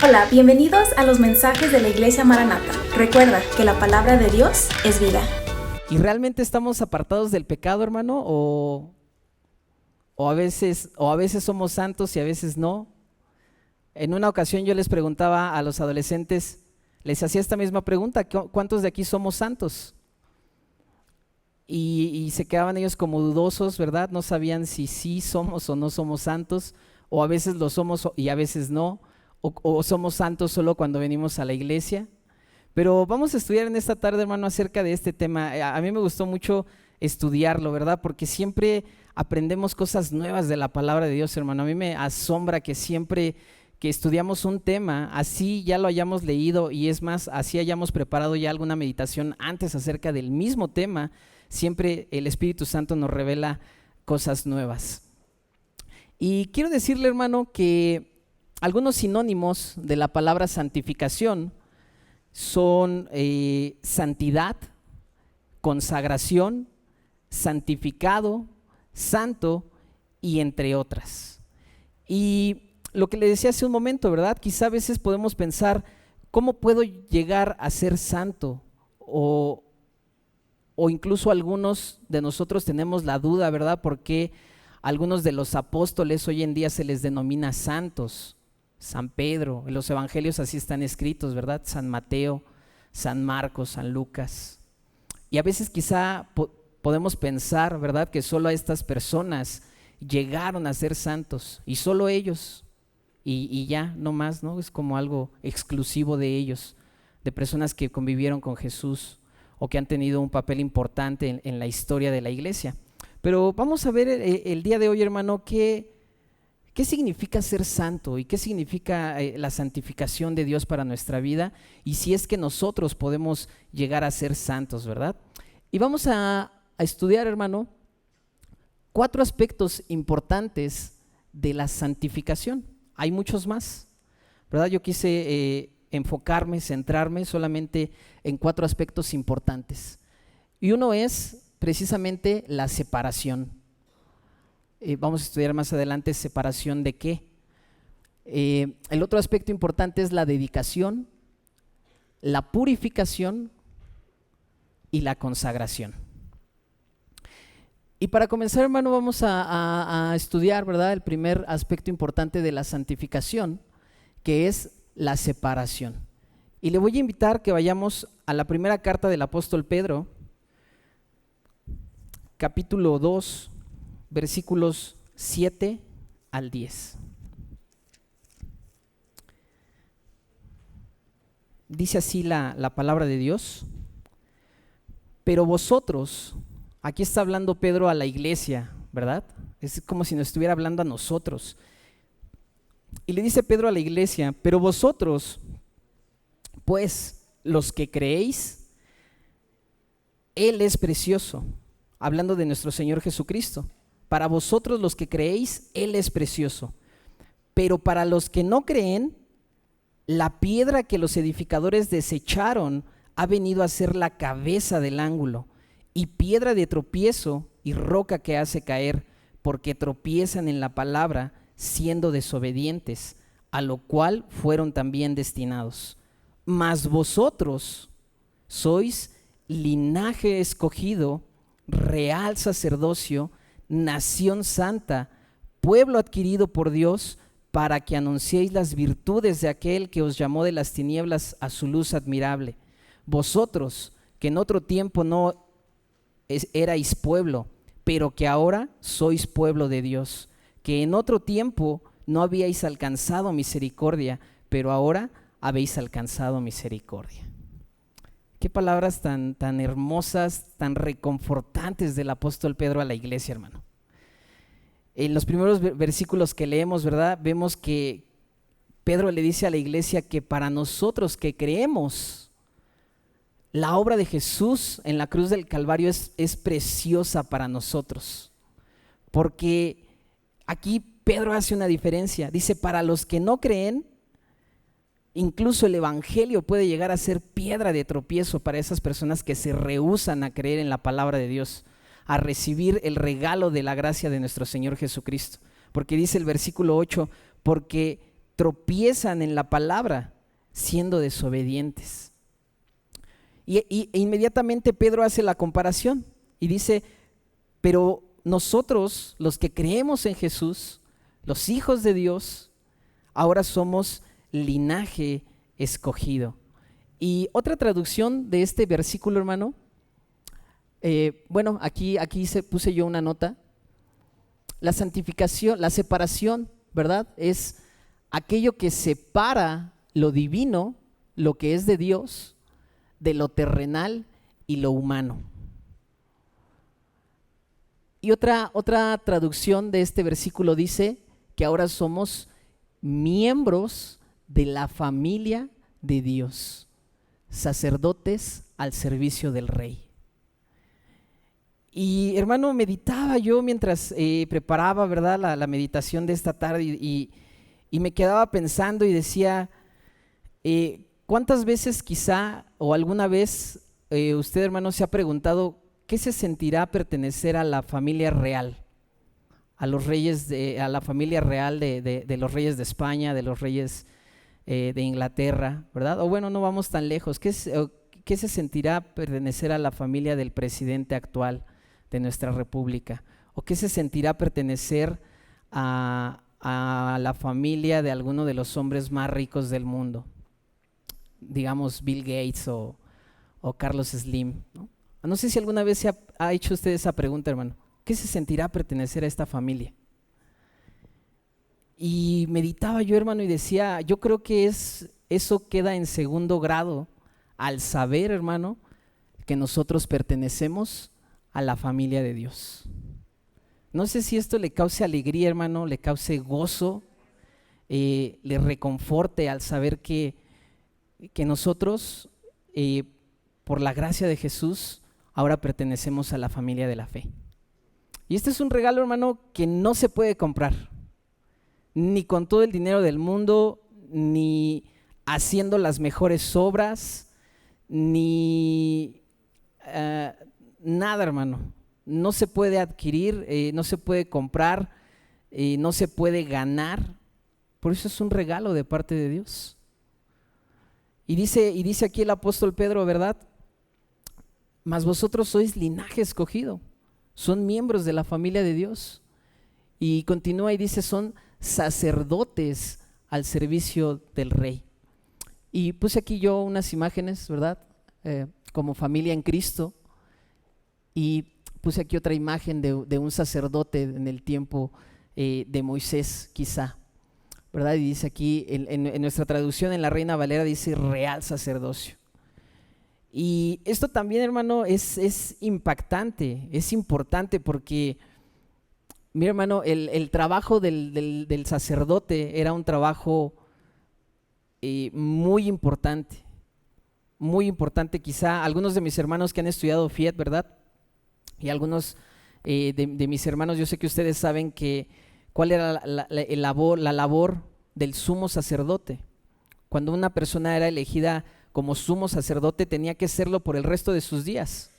Hola, bienvenidos a los mensajes de la Iglesia Maranata. Recuerda que la palabra de Dios es vida. ¿Y realmente estamos apartados del pecado, hermano? ¿O a veces somos santos y a veces no? En una ocasión yo les preguntaba a los adolescentes, les hacía esta misma pregunta: ¿cuántos de aquí somos santos? Y se quedaban ellos como dudosos, ¿verdad? No sabían si sí somos o no somos santos, o a veces lo somos y a veces no, o somos santos solo cuando venimos a la iglesia. Pero vamos a estudiar en esta tarde, hermano, acerca de este tema. A mí me gustó mucho estudiarlo, ¿verdad? Porque siempre aprendemos cosas nuevas de la palabra de Dios, hermano. A mí me asombra que siempre que estudiamos un tema, así ya lo hayamos leído y es más, así hayamos preparado ya alguna meditación antes acerca del mismo tema, siempre el Espíritu Santo nos revela cosas nuevas. Y quiero decirle, hermano, que algunos sinónimos de la palabra santificación son santidad, consagración, santificado, santo y entre otras. Y lo que le decía hace un momento, ¿verdad? Quizá a veces podemos pensar, ¿cómo puedo llegar a ser santo? O incluso algunos de nosotros tenemos la duda, ¿verdad? Porque algunos de los apóstoles hoy en día se les denomina santos. San Pedro, en los evangelios así están escritos, ¿verdad? San Mateo, San Marcos, San Lucas. Y a veces quizá podemos pensar, ¿verdad?, que solo a estas personas llegaron a ser santos y solo ellos y ya, no más, ¿no? Es como algo exclusivo de ellos, de personas que convivieron con Jesús o que han tenido un papel importante en la historia de la iglesia. Pero vamos a ver el día de hoy, hermano, ¿qué significa ser santo y qué significa la santificación de Dios para nuestra vida? Y si es que nosotros podemos llegar a ser santos, ¿verdad? Y vamos a estudiar, hermano, 4 aspectos importantes de la santificación. Hay muchos más, ¿verdad? Yo quise enfocarme, centrarme solamente en 4 aspectos importantes. Y uno es precisamente la separación. Vamos a estudiar más adelante separación de qué. El otro aspecto importante es la dedicación, la purificación y la consagración. Y para comenzar, hermano, vamos a estudiar, ¿verdad?, el primer aspecto importante de la santificación, que es la separación. Y le voy a invitar que vayamos a la primera carta del apóstol Pedro, capítulo 2, versículos 7 al 10. Dice así la palabra de Dios: pero vosotros, aquí está hablando Pedro a la iglesia, ¿verdad? Es como si nos estuviera hablando a nosotros. Y le dice Pedro a la iglesia: pero vosotros, pues, los que creéis, Él es precioso, hablando de nuestro Señor Jesucristo. Para vosotros los que creéis, Él es precioso. Pero para los que no creen, la piedra que los edificadores desecharon ha venido a ser la cabeza del ángulo, y piedra de tropiezo y roca que hace caer, porque tropiezan en la palabra, siendo desobedientes, a lo cual fueron también destinados. Mas vosotros sois linaje escogido, real sacerdocio, nación santa, pueblo adquirido por Dios, para que anunciéis las virtudes de aquel que os llamó de las tinieblas a su luz admirable. Vosotros, que en otro tiempo no erais pueblo, pero que ahora sois pueblo de Dios, que en otro tiempo no habíais alcanzado misericordia, pero ahora habéis alcanzado misericordia. Qué palabras tan hermosas, tan reconfortantes del apóstol Pedro a la iglesia, hermano. En los primeros versículos que leemos, ¿verdad?, vemos que Pedro le dice a la iglesia que para nosotros que creemos, la obra de Jesús en la cruz del Calvario es preciosa para nosotros. Porque aquí Pedro hace una diferencia. Dice: para los que no creen, incluso el evangelio puede llegar a ser piedra de tropiezo para esas personas que se rehúsan a creer en la palabra de Dios, a recibir el regalo de la gracia de nuestro Señor Jesucristo. Porque dice el versículo 8: porque tropiezan en la palabra siendo desobedientes. E inmediatamente Pedro hace la comparación y dice, pero nosotros, los que creemos en Jesús, los hijos de Dios, ahora somos linaje escogido. Y otra traducción de este versículo, hermano, aquí puse yo una nota. La santificación, la separación, ¿verdad? Es aquello que separa lo divino, lo que es de Dios, de lo terrenal y lo humano. Y otra traducción de este versículo dice que ahora somos miembros de la familia de Dios, sacerdotes al servicio del Rey. Y hermano, meditaba yo mientras preparaba, ¿verdad?, la meditación de esta tarde y me quedaba pensando y decía, ¿cuántas veces quizá o alguna vez usted, hermano, se ha preguntado qué se sentirá pertenecer a la familia real? A la familia real de los reyes de España, de los reyes de Inglaterra, ¿verdad? O bueno, no vamos tan lejos. ¿Qué se sentirá pertenecer a la familia del presidente actual de nuestra república? ¿O qué se sentirá pertenecer a la familia de alguno de los hombres más ricos del mundo? Digamos Bill Gates o Carlos Slim, ¿no? No sé si alguna vez se ha hecho usted esa pregunta, hermano. ¿Qué se sentirá pertenecer a esta familia? Y meditaba yo, hermano, y decía, yo creo que eso queda en segundo grado al saber, hermano, que nosotros pertenecemos a la familia de Dios. No sé si esto le cause alegría, hermano, le cause gozo, le reconforte al saber que nosotros, por la gracia de Jesús, ahora pertenecemos a la familia de la fe. Y este es un regalo, hermano, que no se puede comprar, ni con todo el dinero del mundo, ni haciendo las mejores obras, ni nada, hermano. No se puede adquirir, no se puede comprar, no se puede ganar. Por eso es un regalo de parte de Dios. Y dice aquí el apóstol Pedro, ¿verdad? Mas vosotros sois linaje escogido, son miembros de la familia de Dios. Y continúa y dice, son sacerdotes al servicio del Rey. Y puse aquí yo unas imágenes, ¿verdad? Como familia en Cristo. Y puse aquí otra imagen de un sacerdote en el tiempo de Moisés, quizá, ¿verdad? Y dice aquí, en nuestra traducción en la Reina Valera dice real sacerdocio. Y esto también, hermano, es impactante, es importante porque, mira, hermano, el trabajo del sacerdote era un trabajo muy importante, quizá algunos de mis hermanos que han estudiado FIET, ¿verdad? Y algunos de mis hermanos, yo sé que ustedes saben cuál era la labor del sumo sacerdote. Cuando una persona era elegida como sumo sacerdote, tenía que serlo por el resto de sus días.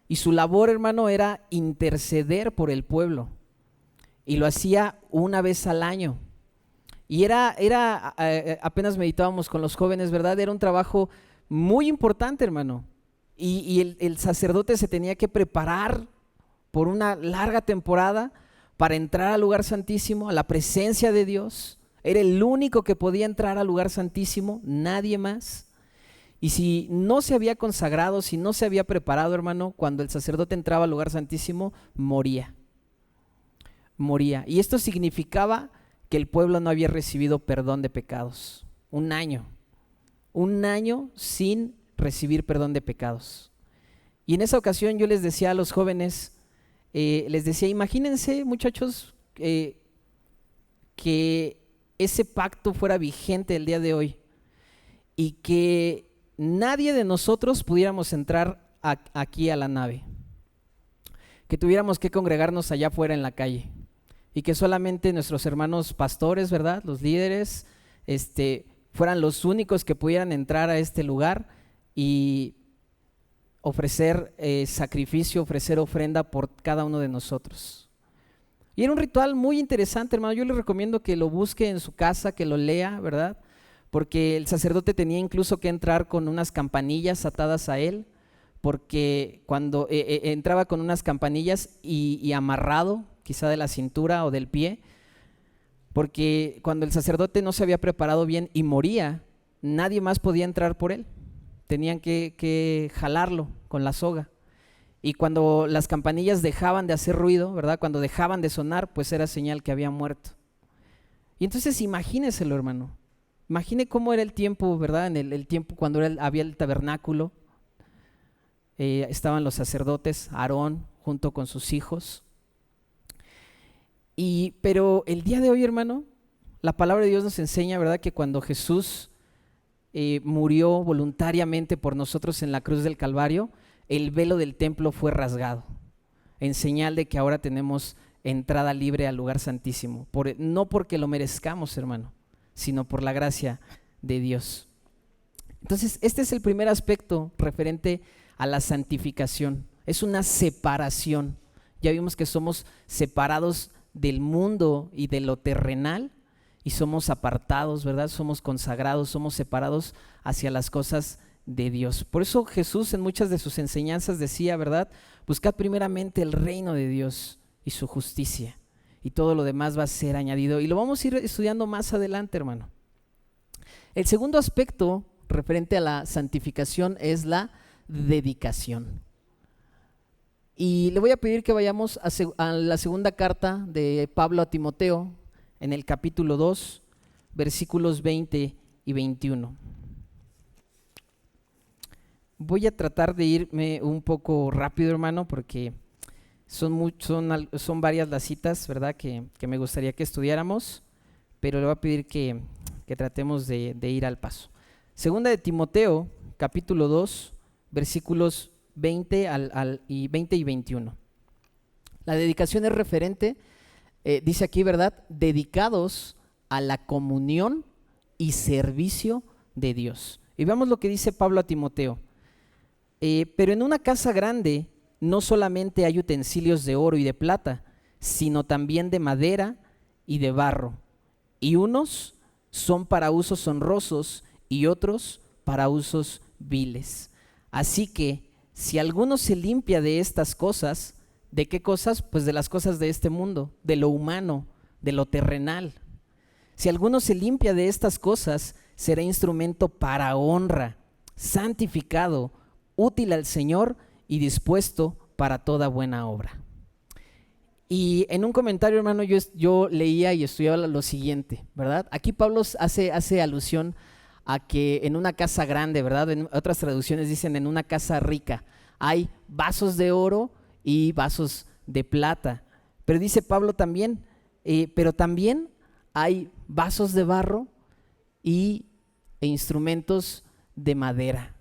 Y su labor, hermano, era interceder por el pueblo. Y lo hacía una vez al año. Y apenas meditábamos con los jóvenes, ¿verdad? Era un trabajo muy importante, hermano. Y el sacerdote se tenía que preparar por una larga temporada para entrar al lugar santísimo, a la presencia de Dios. Era el único que podía entrar al lugar santísimo, nadie más. Y si no se había consagrado, si no se había preparado, hermano, cuando el sacerdote entraba al lugar santísimo, moría. Y esto significaba que el pueblo no había recibido perdón de pecados. Un año sin recibir perdón de pecados. Y en esa ocasión yo les decía a los jóvenes, imagínense, muchachos, que ese pacto fuera vigente el día de hoy y que nadie de nosotros pudiéramos entrar aquí a la nave, que tuviéramos que congregarnos allá afuera en la calle y que solamente nuestros hermanos pastores, ¿verdad?, los líderes, fueran los únicos que pudieran entrar a este lugar y ofrecer sacrificio, ofrecer ofrenda por cada uno de nosotros. Y era un ritual muy interesante, hermano. Yo le recomiendo que lo busque en su casa, que lo lea, ¿verdad? Porque el sacerdote tenía incluso que entrar con unas campanillas atadas a él, porque cuando entraba con unas campanillas y amarrado, quizá de la cintura o del pie, porque cuando el sacerdote no se había preparado bien y moría, nadie más podía entrar por él. Tenían que jalarlo con la soga. Y cuando las campanillas dejaban de hacer ruido, ¿verdad? Cuando dejaban de sonar, pues era señal que había muerto. Y entonces imagíneselo, hermano. Imagine cómo era el tiempo, ¿verdad? En el tiempo cuando había el tabernáculo, estaban los sacerdotes, Aarón junto con sus hijos. Pero el día de hoy, hermano, la palabra de Dios nos enseña, ¿verdad? Que cuando Jesús murió voluntariamente por nosotros en la cruz del Calvario, el velo del templo fue rasgado, en señal de que ahora tenemos entrada libre al lugar santísimo, no porque lo merezcamos, hermano, sino por la gracia de Dios. Entonces, este es el primer aspecto referente a la santificación. Es una separación. Ya vimos que somos separados del mundo y de lo terrenal y somos apartados, ¿verdad? Somos consagrados, somos separados hacia las cosas de Dios. Por eso Jesús en muchas de sus enseñanzas decía, ¿verdad? Buscad primeramente el reino de Dios y su justicia, y todo lo demás va a ser añadido. Y lo vamos a ir estudiando más adelante, hermano. El segundo aspecto referente a la santificación es la dedicación. Y le voy a pedir que vayamos a la segunda carta de Pablo a Timoteo, en el capítulo 2, versículos 20 y 21. Voy a tratar de irme un poco rápido, hermano, porque son varias las citas, ¿verdad?, que me gustaría que estudiáramos, pero le voy a pedir que tratemos de ir al paso. Segunda de Timoteo, capítulo 2, versículos 20 y 21. La dedicación es referente, dice aquí, ¿verdad?, dedicados a la comunión y servicio de Dios. Y veamos lo que dice Pablo a Timoteo. Pero en una casa grande no solamente hay utensilios de oro y de plata, sino también de madera y de barro. Y unos son para usos honrosos y otros para usos viles. Así que si alguno se limpia de estas cosas, ¿de qué cosas? Pues de las cosas de este mundo, de lo humano, de lo terrenal. Si alguno se limpia de estas cosas, será instrumento para honra, santificado, útil al Señor y dispuesto para toda buena obra. Y en un comentario, hermano, yo leía y estudiaba lo siguiente, ¿verdad? Aquí Pablo hace alusión a que en una casa grande, ¿verdad? En otras traducciones dicen en una casa rica, hay vasos de oro y vasos de plata. Pero dice Pablo también, pero también hay vasos de barro e instrumentos de madera.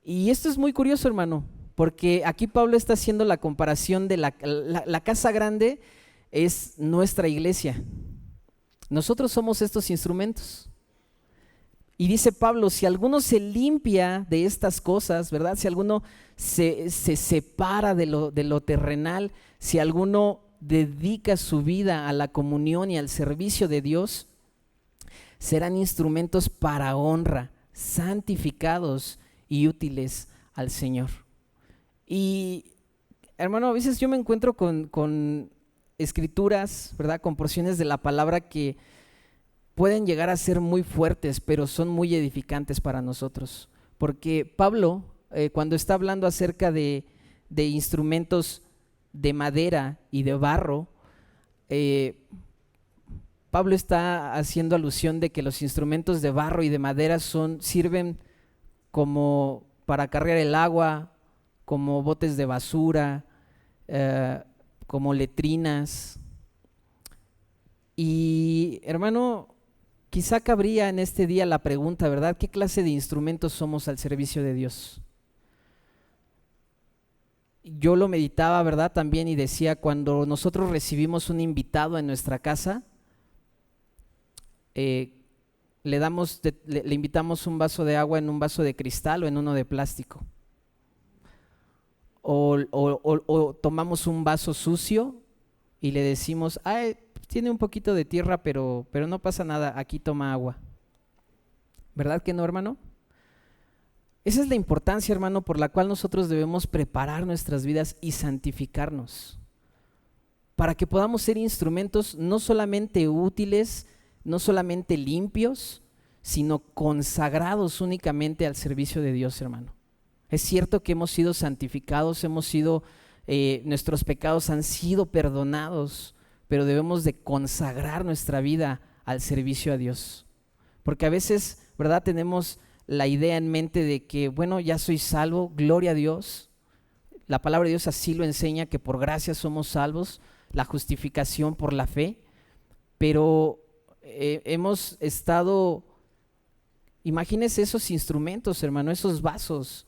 Y esto es muy curioso, hermano, porque aquí Pablo está haciendo la comparación de la casa grande es nuestra iglesia. Nosotros somos estos instrumentos. Y dice Pablo, si alguno se limpia de estas cosas, ¿verdad? Si alguno se separa de lo terrenal, si alguno dedica su vida a la comunión y al servicio de Dios, serán instrumentos para honra, santificados y útiles al Señor. Y hermano, a veces yo me encuentro con escrituras, ¿verdad?, con porciones de la palabra que pueden llegar a ser muy fuertes, pero son muy edificantes para nosotros. Porque Pablo, cuando está hablando acerca de instrumentos de madera y de barro, Pablo está haciendo alusión de que los instrumentos de barro y de madera sirven como para cargar el agua, como botes de basura, como letrinas. Y hermano, quizá cabría en este día la pregunta, ¿verdad? ¿Qué clase de instrumentos somos al servicio de Dios? Yo lo meditaba, ¿verdad?, también, y decía, cuando nosotros recibimos un invitado en nuestra casa, le invitamos un vaso de agua en un vaso de cristal o en uno de plástico. O tomamos un vaso sucio y le decimos, ay, tiene un poquito de tierra, pero no pasa nada, aquí toma agua. ¿Verdad que no, hermano? Esa es la importancia, hermano, por la cual nosotros debemos preparar nuestras vidas y santificarnos, para que podamos ser instrumentos no solamente útiles, no solamente limpios, sino consagrados únicamente al servicio de Dios, hermano. Es cierto que hemos sido santificados, nuestros pecados han sido perdonados, pero debemos de consagrar nuestra vida al servicio a Dios. Porque a veces, ¿verdad?, tenemos la idea en mente de que, bueno, ya soy salvo, gloria a Dios. La palabra de Dios así lo enseña, que por gracia somos salvos, la justificación por la fe, pero hemos estado, imagínese esos instrumentos, hermano, esos vasos.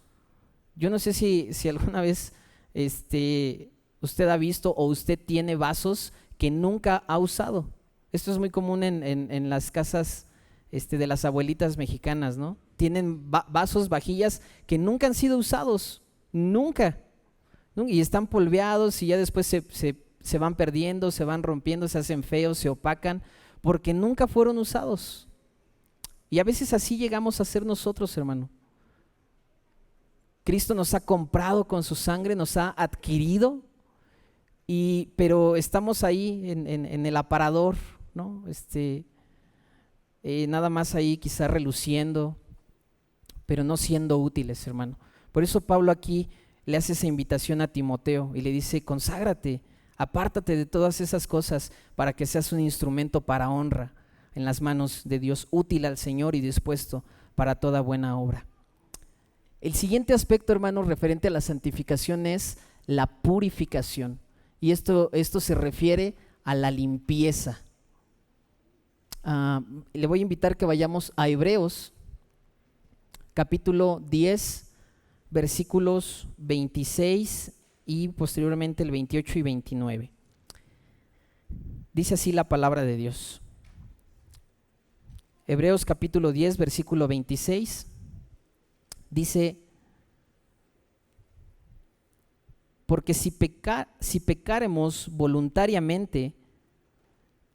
Yo no sé si alguna vez usted ha visto o usted tiene vasos que nunca ha usado. Esto es muy común en las casas de las abuelitas mexicanas, ¿no? Tienen vasos, vajillas que nunca han sido usados, nunca, y están polveados y ya después se van perdiendo, se van rompiendo, se hacen feos, se opacan, porque nunca fueron usados. Y a veces así llegamos a ser nosotros, hermano. Cristo nos ha comprado con su sangre, nos ha adquirido, pero estamos ahí en el aparador, ¿no? Nada más ahí quizá reluciendo, pero no siendo útiles, hermano. Por eso Pablo aquí le hace esa invitación a Timoteo y le dice, conságrate, apártate de todas esas cosas para que seas un instrumento para honra en las manos de Dios, útil al Señor y dispuesto para toda buena obra. El siguiente aspecto, hermano, referente a la santificación es la purificación, y esto se refiere a la limpieza. Le voy a invitar que vayamos a Hebreos capítulo 10, versículos 26 y posteriormente el 28 y 29. Dice así la palabra de Dios. Hebreos capítulo 10, versículo 26, dice: porque si pecáremos voluntariamente,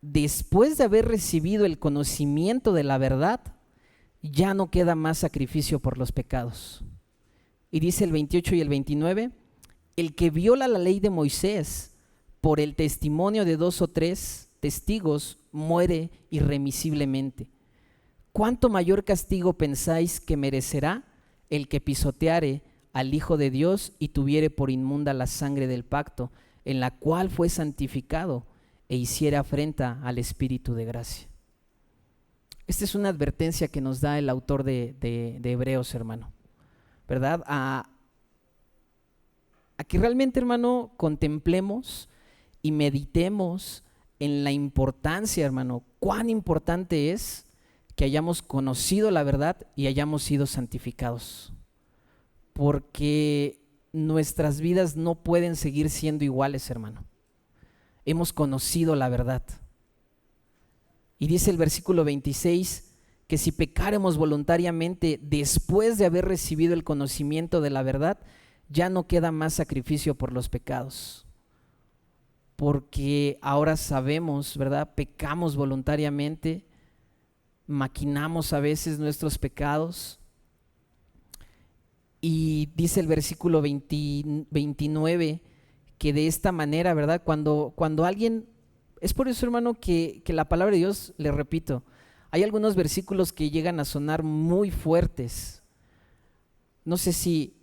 después de haber recibido el conocimiento de la verdad, ya no queda más sacrificio por los pecados. Y dice el 28 y el 29, el que viola la ley de Moisés por el testimonio de 2 o 3 testigos muere irremisiblemente. ¿Cuánto mayor castigo pensáis que merecerá el que pisoteare al Hijo de Dios y tuviere por inmunda la sangre del pacto, en la cual fue santificado, e hiciera afrenta al Espíritu de gracia? Esta es una advertencia que nos da el autor de Hebreos, hermano, ¿verdad? A que realmente, hermano, contemplemos y meditemos en la importancia, hermano, cuán importante es que hayamos conocido la verdad y hayamos sido santificados, porque nuestras vidas no pueden seguir siendo iguales, hermano. Hemos conocido la verdad. Y dice el versículo 26 que si pecáremos voluntariamente después de haber recibido el conocimiento de la verdad, ya no queda más sacrificio por los pecados. Porque ahora sabemos, ¿verdad? Pecamos voluntariamente, maquinamos a veces nuestros pecados. Y dice el versículo 29 que de esta manera, ¿verdad? Cuando alguien... Es por eso, hermano, que la palabra de Dios, le repito, hay algunos versículos que llegan a sonar muy fuertes. No sé si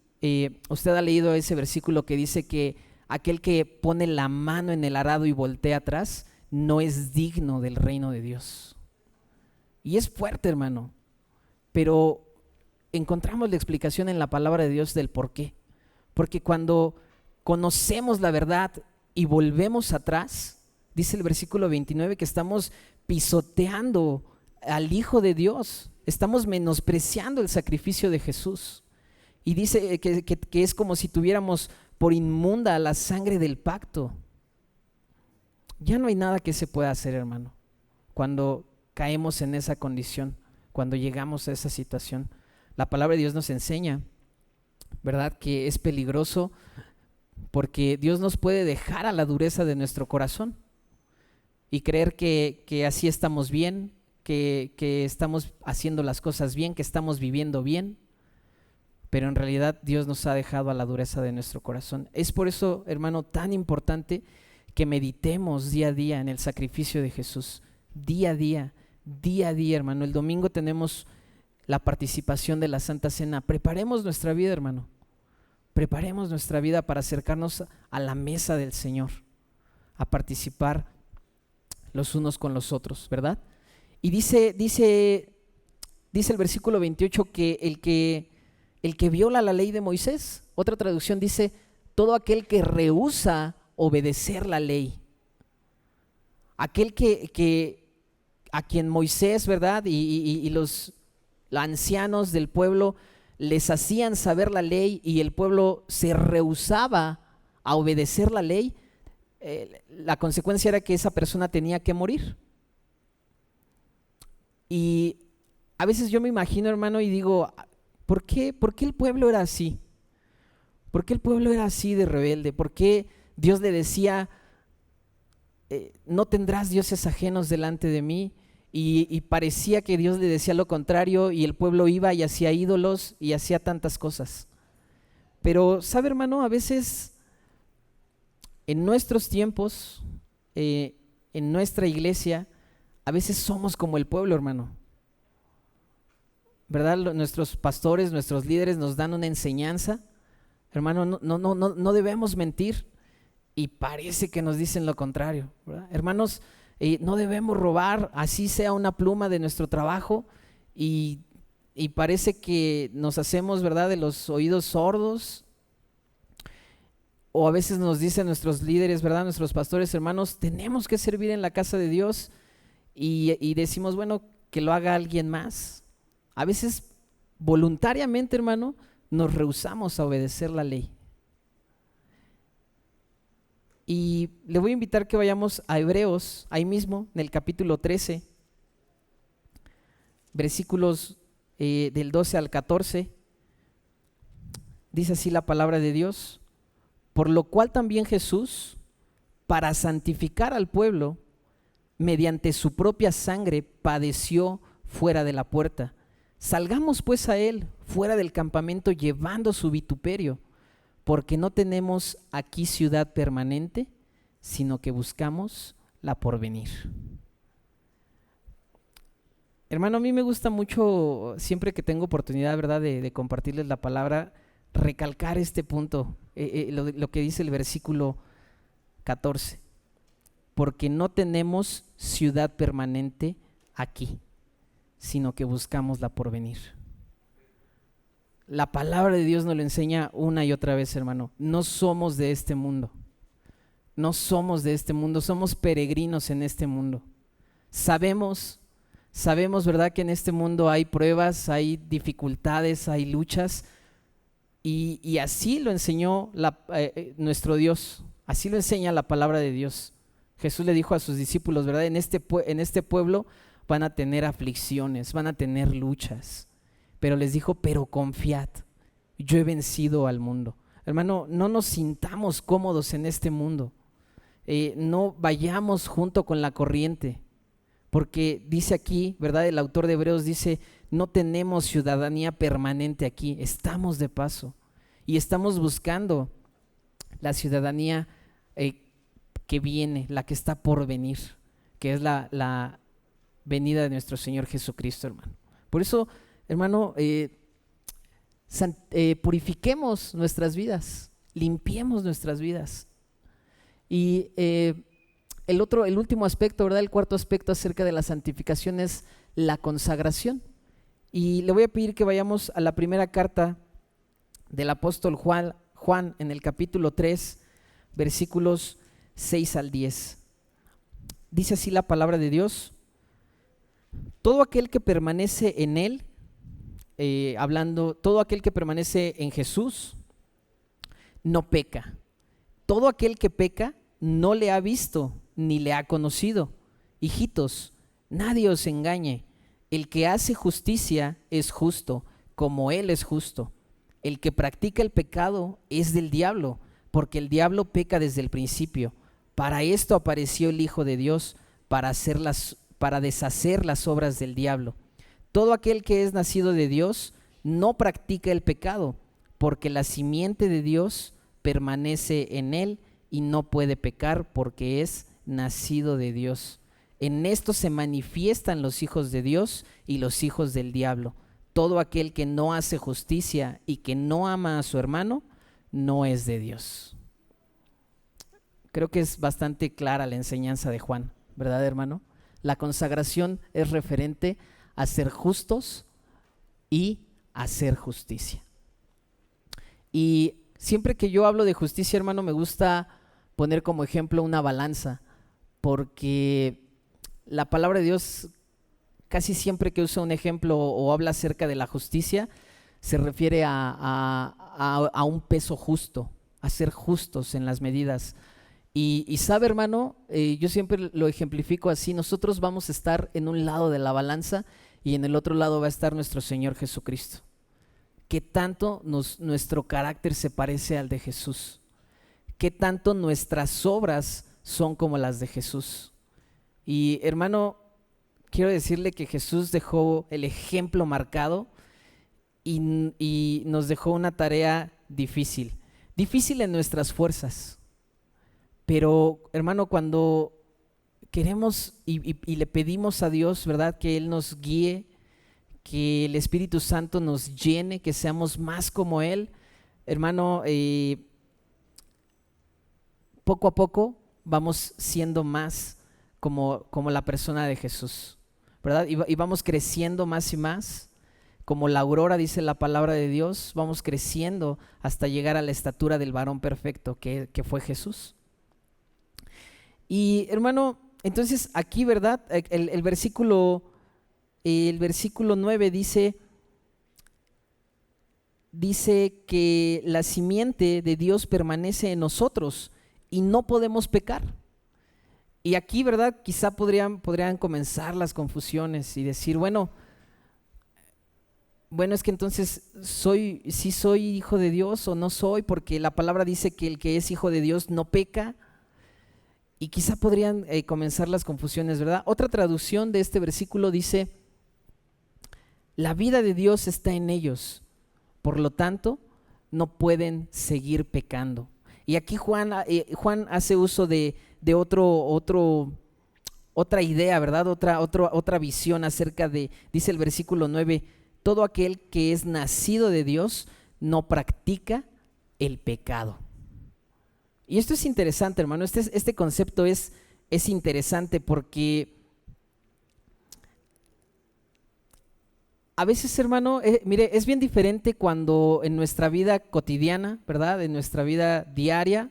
usted ha leído ese versículo que dice que aquel que pone la mano en el arado y voltea atrás no es digno del reino de Dios. Y es fuerte, hermano, pero encontramos la explicación en la palabra de Dios del por qué. Porque cuando conocemos la verdad y volvemos atrás, dice el versículo 29 que estamos pisoteando al Hijo de Dios, estamos menospreciando el sacrificio de Jesús. Y dice que es como si tuviéramos por inmunda la sangre del pacto. Ya no hay nada que se pueda hacer, hermano, cuando caemos en esa condición, cuando llegamos a esa situación. La palabra de Dios nos enseña, ¿verdad?, que es peligroso, porque Dios nos puede dejar a la dureza de nuestro corazón. y creer que así estamos bien, que estamos haciendo las cosas bien, que estamos viviendo bien, pero en realidad Dios nos ha dejado a la dureza de nuestro corazón. Es por eso, hermano, tan importante que meditemos día a día en el sacrificio de Jesús, día a día, hermano. El domingo tenemos la participación de la Santa Cena. Preparemos nuestra vida, hermano. Preparemos nuestra vida para acercarnos a la mesa del Señor, a participar los unos con los otros, ¿verdad? Y dice el versículo 28 que el que viola la ley de Moisés, otra traducción dice, todo aquel que rehúsa obedecer la ley, aquel a quien Moisés, ¿verdad? Y los ancianos del pueblo les hacían saber la ley y el pueblo se rehusaba a obedecer la ley, la consecuencia era que esa persona tenía que morir. Y a veces yo me imagino, hermano, y digo, ¿por qué el pueblo era así? ¿Por qué el pueblo era así de rebelde? ¿Por qué Dios le decía, no tendrás dioses ajenos delante de mí? Y parecía que Dios le decía lo contrario y el pueblo iba y hacía ídolos y hacía tantas cosas. Pero, ¿sabe, hermano? A veces en nuestros tiempos, en nuestra iglesia, a veces somos como el pueblo, hermano. ¿Verdad? Nuestros pastores, nuestros líderes nos dan una enseñanza. Hermano, no debemos mentir y parece que nos dicen lo contrario, ¿verdad? Hermanos, no debemos robar, así sea una pluma de nuestro trabajo y parece que nos hacemos, ¿verdad?, de los oídos sordos. O a veces nos dicen nuestros líderes, ¿verdad?, nuestros pastores, hermanos, tenemos que servir en la casa de Dios y decimos, bueno, que lo haga alguien más. A veces voluntariamente, hermano, nos rehusamos a obedecer la ley. Y le voy a invitar que vayamos a Hebreos, ahí mismo, en el capítulo 13, versículos del 12 al 14. Dice así la palabra de Dios: por lo cual también Jesús, para santificar al pueblo, mediante su propia sangre padeció fuera de la puerta. Salgamos pues a él fuera del campamento llevando su vituperio, porque no tenemos aquí ciudad permanente, sino que buscamos la porvenir. Hermano, a mí me gusta mucho, siempre que tengo oportunidad, ¿verdad?, de compartirles la palabra, recalcar este punto, lo que dice el versículo 14. Porque no tenemos ciudad permanente aquí, sino que buscamos la porvenir. La palabra de Dios nos lo enseña una y otra vez, hermano. No somos de este mundo. No somos de este mundo, somos peregrinos en este mundo. Sabemos, ¿verdad?, que en este mundo hay pruebas, hay dificultades, hay luchas. Y así lo enseñó nuestro Dios, así lo enseña la palabra de Dios. Jesús le dijo a sus discípulos, ¿verdad?, en este pueblo van a tener aflicciones, van a tener luchas. Pero les dijo, pero confiad, yo he vencido al mundo. Hermano, no nos sintamos cómodos en este mundo. No vayamos junto con la corriente. Porque dice aquí, ¿verdad?, el autor de Hebreos dice, no tenemos ciudadanía permanente aquí, estamos de paso. Y estamos buscando la ciudadanía que viene, la que está por venir, que es la venida de nuestro Señor Jesucristo, hermano. Por eso, hermano, purifiquemos nuestras vidas, limpiemos nuestras vidas. Y el último aspecto, ¿verdad?, el cuarto aspecto acerca de la santificación es la consagración. Y le voy a pedir que vayamos a la primera carta del apóstol Juan en el capítulo 3, versículos 6 al 10. Dice así la palabra de Dios: todo aquel que permanece en él, todo aquel que permanece en Jesús, no peca. Todo aquel que peca no le ha visto ni le ha conocido. Hijitos, nadie os engañe. El que hace justicia es justo, como él es justo. El que practica el pecado es del diablo, porque el diablo peca desde el principio. Para esto apareció el Hijo de Dios, para deshacer las obras del diablo. Todo aquel que es nacido de Dios no practica el pecado, porque la simiente de Dios permanece en él y no puede pecar porque es nacido de Dios. En esto se manifiestan los hijos de Dios y los hijos del diablo. Todo aquel que no hace justicia y que no ama a su hermano, no es de Dios. Creo que es bastante clara la enseñanza de Juan, ¿verdad, hermano? La consagración es referente a ser justos y a hacer justicia. Y siempre que yo hablo de justicia, hermano, me gusta poner como ejemplo una balanza, porque la palabra de Dios casi siempre que usa un ejemplo o habla acerca de la justicia, se refiere a un peso justo, a ser justos en las medidas. Y sabe, hermano, yo siempre lo ejemplifico así: nosotros vamos a estar en un lado de la balanza y en el otro lado va a estar nuestro Señor Jesucristo. ¿Qué tanto nuestro carácter se parece al de Jesús? ¿Qué tanto nuestras obras son como las de Jesús? Y hermano, quiero decirle que Jesús dejó el ejemplo marcado y nos dejó una tarea difícil en nuestras fuerzas. Pero hermano, cuando queremos y le pedimos a Dios, ¿verdad?, que Él nos guíe, que el Espíritu Santo nos llene, que seamos más como Él, hermano, poco a poco vamos siendo más como la persona de Jesús, ¿verdad? Y vamos creciendo más y más, como la aurora, dice la palabra de Dios, vamos creciendo hasta llegar a la estatura del varón perfecto que fue Jesús. Y hermano, entonces aquí, ¿verdad? El versículo 9 dice que la simiente de Dios permanece en nosotros y no podemos pecar. Y aquí, ¿verdad?, quizá podrían comenzar las confusiones y decir, bueno, es que entonces ¿sí soy hijo de Dios o no soy? Porque la palabra dice que el que es hijo de Dios no peca. Y quizá podrían comenzar las confusiones, ¿verdad? Otra traducción de este versículo dice: la vida de Dios está en ellos, por lo tanto, no pueden seguir pecando. Y aquí Juan hace uso de otra idea, ¿verdad? Otra visión acerca de, dice el versículo 9, todo aquel que es nacido de Dios no practica el pecado. Y esto es interesante, hermano, este concepto es interesante porque a veces, hermano, mire, es bien diferente cuando en nuestra vida cotidiana, ¿verdad?, en nuestra vida diaria,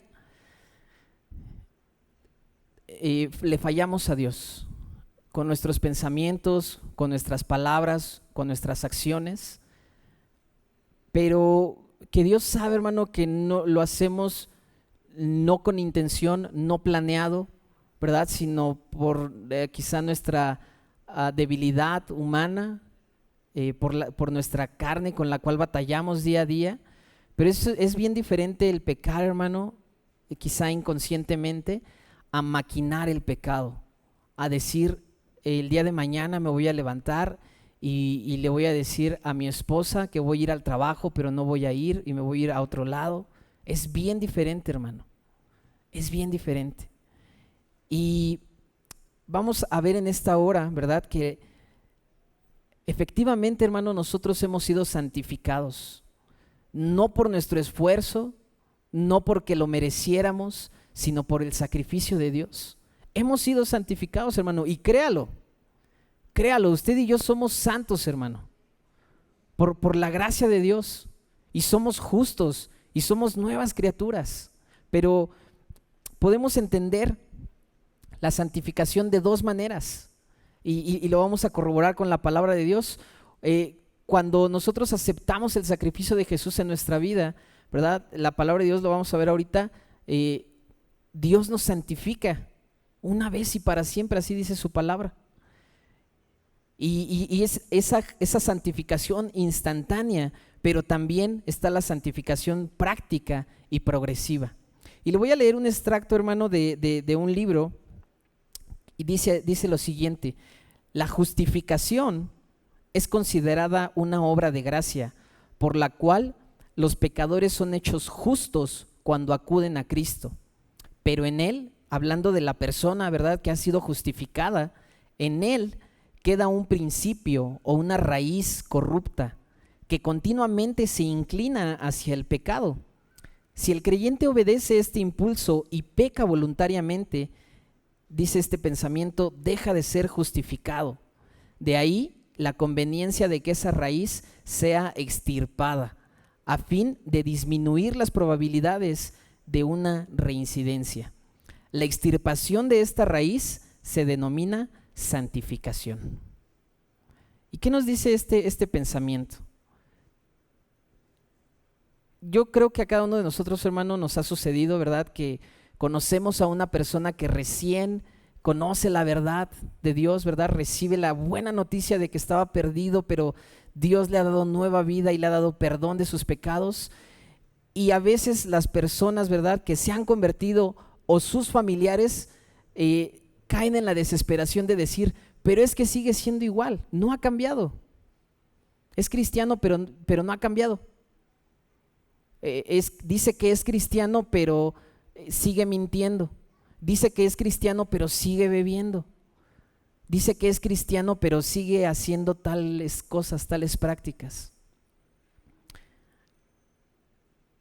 le fallamos a Dios con nuestros pensamientos, con nuestras palabras, con nuestras acciones, pero que Dios sabe, hermano, que no lo hacemos no con intención, no planeado, ¿verdad?, sino por quizá nuestra debilidad humana, por nuestra carne con la cual batallamos día a día. Pero eso es bien diferente el pecar, hermano, quizá inconscientemente, a maquinar el pecado, a decir, el día de mañana me voy a levantar y le voy a decir a mi esposa que voy a ir al trabajo, pero no voy a ir y me voy a ir a otro lado. Es bien diferente, hermano, es bien diferente. Y vamos a ver en esta hora, ¿verdad?, que efectivamente, hermano, nosotros hemos sido santificados, no por nuestro esfuerzo, no porque lo mereciéramos, sino por el sacrificio de Dios. Hemos sido santificados, hermano, y créalo, usted y yo somos santos, hermano, por la gracia de Dios, y somos justos, y somos nuevas criaturas. Pero podemos entender la santificación de dos maneras, y lo vamos a corroborar con la palabra de Dios. Cuando nosotros aceptamos el sacrificio de Jesús en nuestra vida, ¿verdad?, la palabra de Dios, lo vamos a ver ahorita, Dios nos santifica una vez y para siempre, así dice su palabra. Y es esa santificación instantánea, pero también está la santificación práctica y progresiva. Y le voy a leer un extracto, hermano, de un libro Y dice lo siguiente: la justificación es considerada una obra de gracia, por la cual los pecadores son hechos justos cuando acuden a Cristo. Pero en Él, hablando de la persona, ¿verdad?, que ha sido justificada, en Él queda un principio o una raíz corrupta que continuamente se inclina hacia el pecado. Si el creyente obedece este impulso y peca voluntariamente, dice este pensamiento, deja de ser justificado. De ahí la conveniencia de que esa raíz sea extirpada, a fin de disminuir las probabilidades de una reincidencia. La extirpación de esta raíz se denomina santificación. ¿Y qué nos dice este pensamiento? Yo creo que a cada uno de nosotros, hermano, nos ha sucedido, ¿verdad?, que conocemos a una persona que recién conoce la verdad de Dios, ¿verdad? Recibe la buena noticia de que estaba perdido, pero Dios le ha dado nueva vida y le ha dado perdón de sus pecados. Y a veces las personas, ¿verdad?, que se han convertido o sus familiares caen en la desesperación de decir, pero es que sigue siendo igual, no ha cambiado. Es cristiano, pero no ha cambiado. Dice que es cristiano, pero sigue mintiendo. Dice que es cristiano, pero sigue bebiendo. Dice que es cristiano, pero sigue haciendo tales cosas, tales prácticas.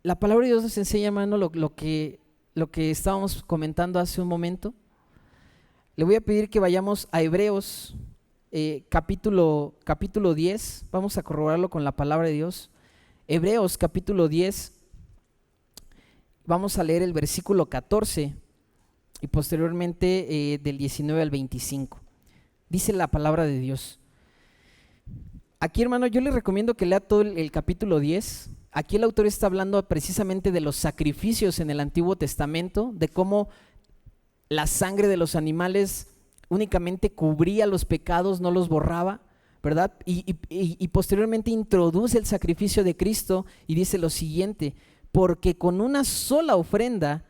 La palabra de Dios nos enseña, hermano, lo que estábamos comentando hace un momento. Le voy a pedir que vayamos a Hebreos capítulo 10. Vamos a corroborarlo con la palabra de Dios. Hebreos capítulo 10, vamos a leer el versículo 14 y posteriormente del 19 al 25. Dice la palabra de Dios. Aquí, hermano, yo le recomiendo que lea todo el capítulo 10. Aquí el autor está hablando precisamente de los sacrificios en el Antiguo Testamento, de cómo la sangre de los animales únicamente cubría los pecados, no los borraba, ¿verdad? Y posteriormente introduce el sacrificio de Cristo y dice lo siguiente: porque con una sola ofrenda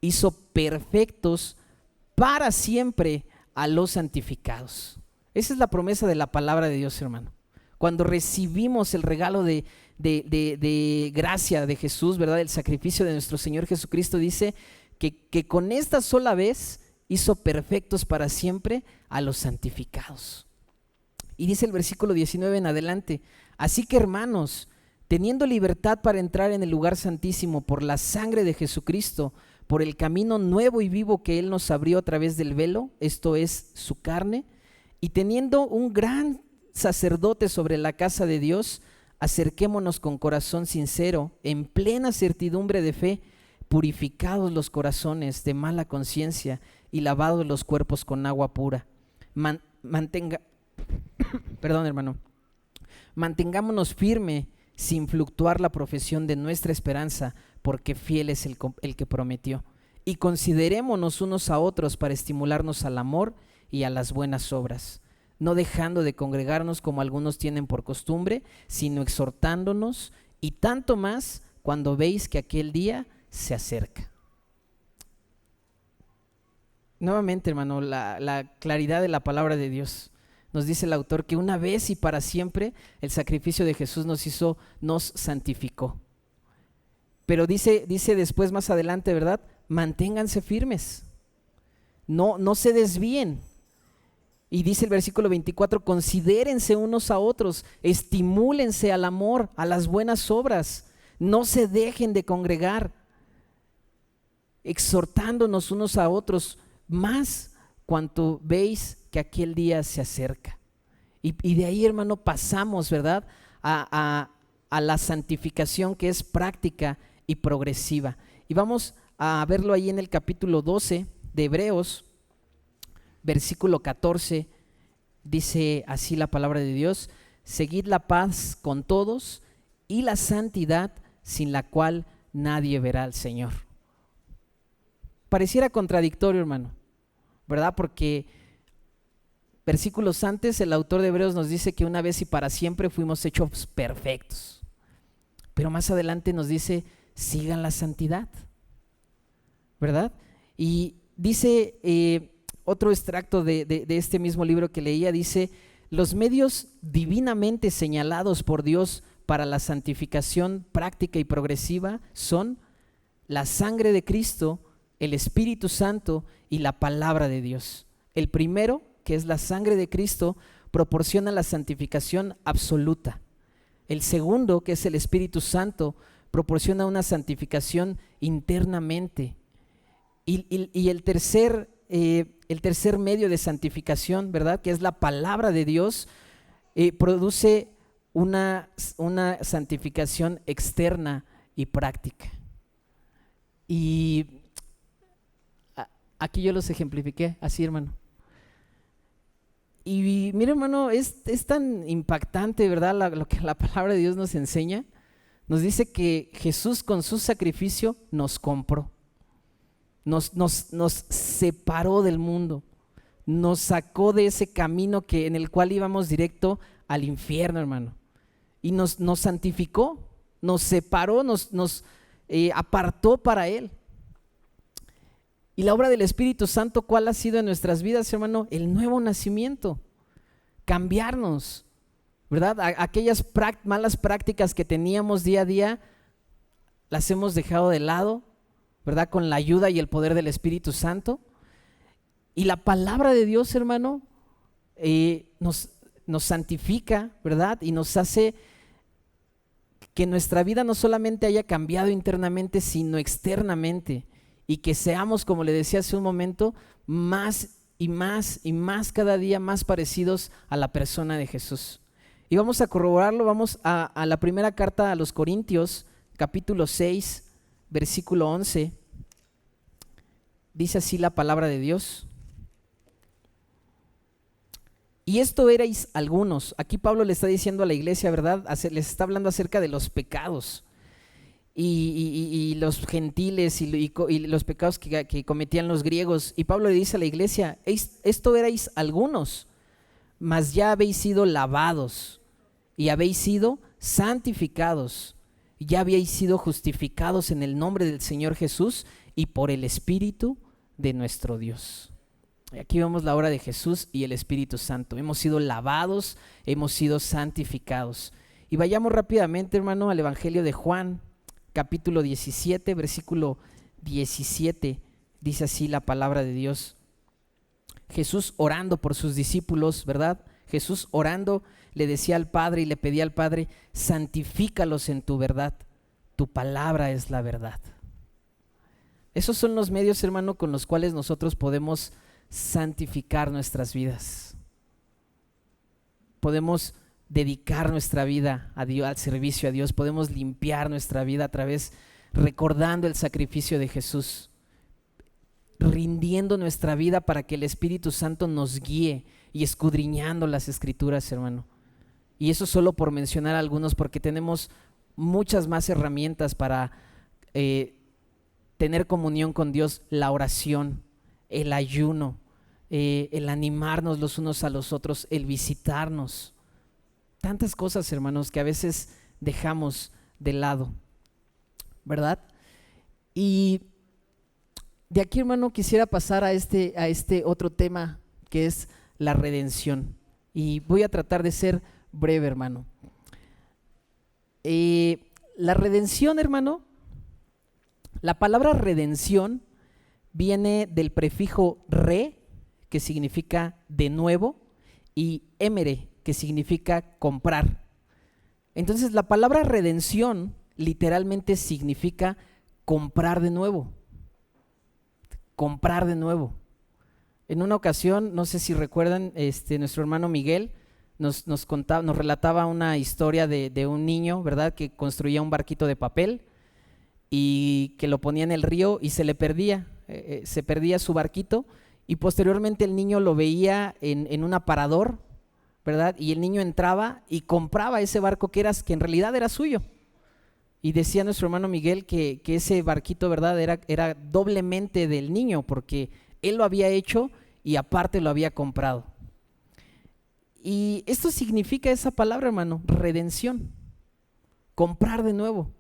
hizo perfectos para siempre a los santificados. Esa es la promesa de la palabra de Dios, hermano. Cuando recibimos el regalo de gracia de Jesús, ¿verdad?, el sacrificio de nuestro Señor Jesucristo, dice que con esta sola vez hizo perfectos para siempre a los santificados. Y dice el versículo 19 en adelante: así que, hermanos, teniendo libertad para entrar en el lugar santísimo por la sangre de Jesucristo, por el camino nuevo y vivo que Él nos abrió a través del velo, esto es, su carne, y teniendo un gran sacerdote sobre la casa de Dios, acerquémonos con corazón sincero, en plena certidumbre de fe, purificados los corazones de mala conciencia y lavados los cuerpos con agua pura. Mantengámonos firme sin fluctuar la profesión de nuestra esperanza, porque fiel es el que prometió. Y considerémonos unos a otros para estimularnos al amor y a las buenas obras, no dejando de congregarnos como algunos tienen por costumbre, sino exhortándonos, y tanto más cuando veis que aquel día se acerca. Nuevamente, hermano, la claridad de la palabra de Dios. Nos dice el autor que una vez y para siempre el sacrificio de Jesús nos santificó. Pero dice después, más adelante, ¿verdad? Manténganse firmes, no se desvíen. Y dice el versículo 24: considérense unos a otros, estimúlense al amor, a las buenas obras, no se dejen de congregar, exhortándonos unos a otros, más cuanto veis que aquel día se acerca. Y de ahí, hermano, pasamos, ¿verdad?, a la santificación, que es práctica y progresiva. Y vamos a verlo ahí en el capítulo 12 de Hebreos, versículo 14, dice así la palabra de Dios: seguid la paz con todos y la santidad, sin la cual nadie verá al Señor. Pareciera contradictorio, hermano, ¿verdad? Porque versículos antes el autor de Hebreos nos dice que una vez y para siempre fuimos hechos perfectos, pero más adelante nos dice: sigan la santidad, ¿verdad? Y dice otro extracto de este mismo libro que leía, dice: los medios divinamente señalados por Dios para la santificación práctica y progresiva son la sangre de Cristo, el Espíritu Santo y la palabra de Dios. El primero, que es la sangre de Cristo, proporciona la santificación absoluta. El segundo, que es el Espíritu Santo, proporciona una santificación internamente. Y el tercer medio de santificación, ¿verdad?, que es la palabra de Dios, produce una santificación externa y práctica. Y aquí yo los ejemplifiqué así, hermano. Y mira, hermano, es tan impactante, ¿verdad?, lo que la palabra de Dios nos enseña. Nos dice que Jesús con su sacrificio nos compró, nos separó del mundo, nos sacó de ese camino en el cual íbamos directo al infierno, hermano. Y nos santificó, nos separó, nos apartó para Él. Y la obra del Espíritu Santo, ¿cuál ha sido en nuestras vidas, hermano? El nuevo nacimiento, cambiarnos, ¿verdad? Aquellas malas prácticas que teníamos día a día, las hemos dejado de lado, ¿verdad?, con la ayuda y el poder del Espíritu Santo. Y la palabra de Dios, hermano, nos santifica, ¿verdad?, y nos hace que nuestra vida no solamente haya cambiado internamente, sino externamente, y que seamos, como le decía hace un momento, más y más y más cada día más parecidos a la persona de Jesús. Y vamos a corroborarlo, vamos a la primera carta a los Corintios, capítulo 6, versículo 11. Dice así la palabra de Dios: y esto erais algunos. Aquí Pablo le está diciendo a la iglesia, ¿verdad?, les está hablando acerca de los pecados y los gentiles y los pecados que cometían los griegos. Y Pablo le dice a la iglesia: esto erais algunos, mas ya habéis sido lavados y habéis sido santificados, ya habéis sido justificados en el nombre del Señor Jesús y por el Espíritu de nuestro Dios. Aquí vemos la obra de Jesús y el Espíritu Santo. Hemos sido lavados, hemos sido santificados. Y vayamos rápidamente, hermano, al Evangelio de Juan, capítulo 17, versículo 17. Dice así la palabra de Dios. Jesús orando por sus discípulos, ¿verdad? Jesús orando le decía al Padre y le pedía al Padre: santifícalos en tu verdad, tu palabra es la verdad. Esos son los medios, hermano, con los cuales nosotros podemos santificar nuestras vidas. Podemos dedicar nuestra vida a Dios, al servicio a Dios. Podemos limpiar nuestra vida a través, recordando el sacrificio de Jesús, rindiendo nuestra vida para que el Espíritu Santo nos guíe y escudriñando las Escrituras, hermano. Y eso solo por mencionar algunos, porque tenemos muchas más herramientas para tener comunión con Dios: la oración, el ayuno, el animarnos los unos a los otros, el visitarnos. Tantas cosas, hermanos, que a veces dejamos de lado, ¿verdad? Y de aquí, hermano, quisiera pasar a este otro tema, que es la redención. Y voy a tratar de ser breve, hermano. La redención, hermano, la palabra redención viene del prefijo re, que significa de nuevo, y emere, que significa comprar. Entonces la palabra redención literalmente significa comprar de nuevo. Comprar de nuevo. En una ocasión, no sé si recuerdan, nuestro hermano Miguel nos relataba una historia de un niño, ¿verdad?, que construía un barquito de papel y que lo ponía en el río y se le perdía, se perdía su barquito, y posteriormente el niño lo veía en un aparador, ¿verdad?, y el niño entraba y compraba ese barco que en realidad era suyo. Y decía nuestro hermano Miguel que ese barquito, ¿verdad?, era doblemente del niño, porque él lo había hecho y aparte lo había comprado. Y esto significa esa palabra, hermano, redención, comprar de nuevo.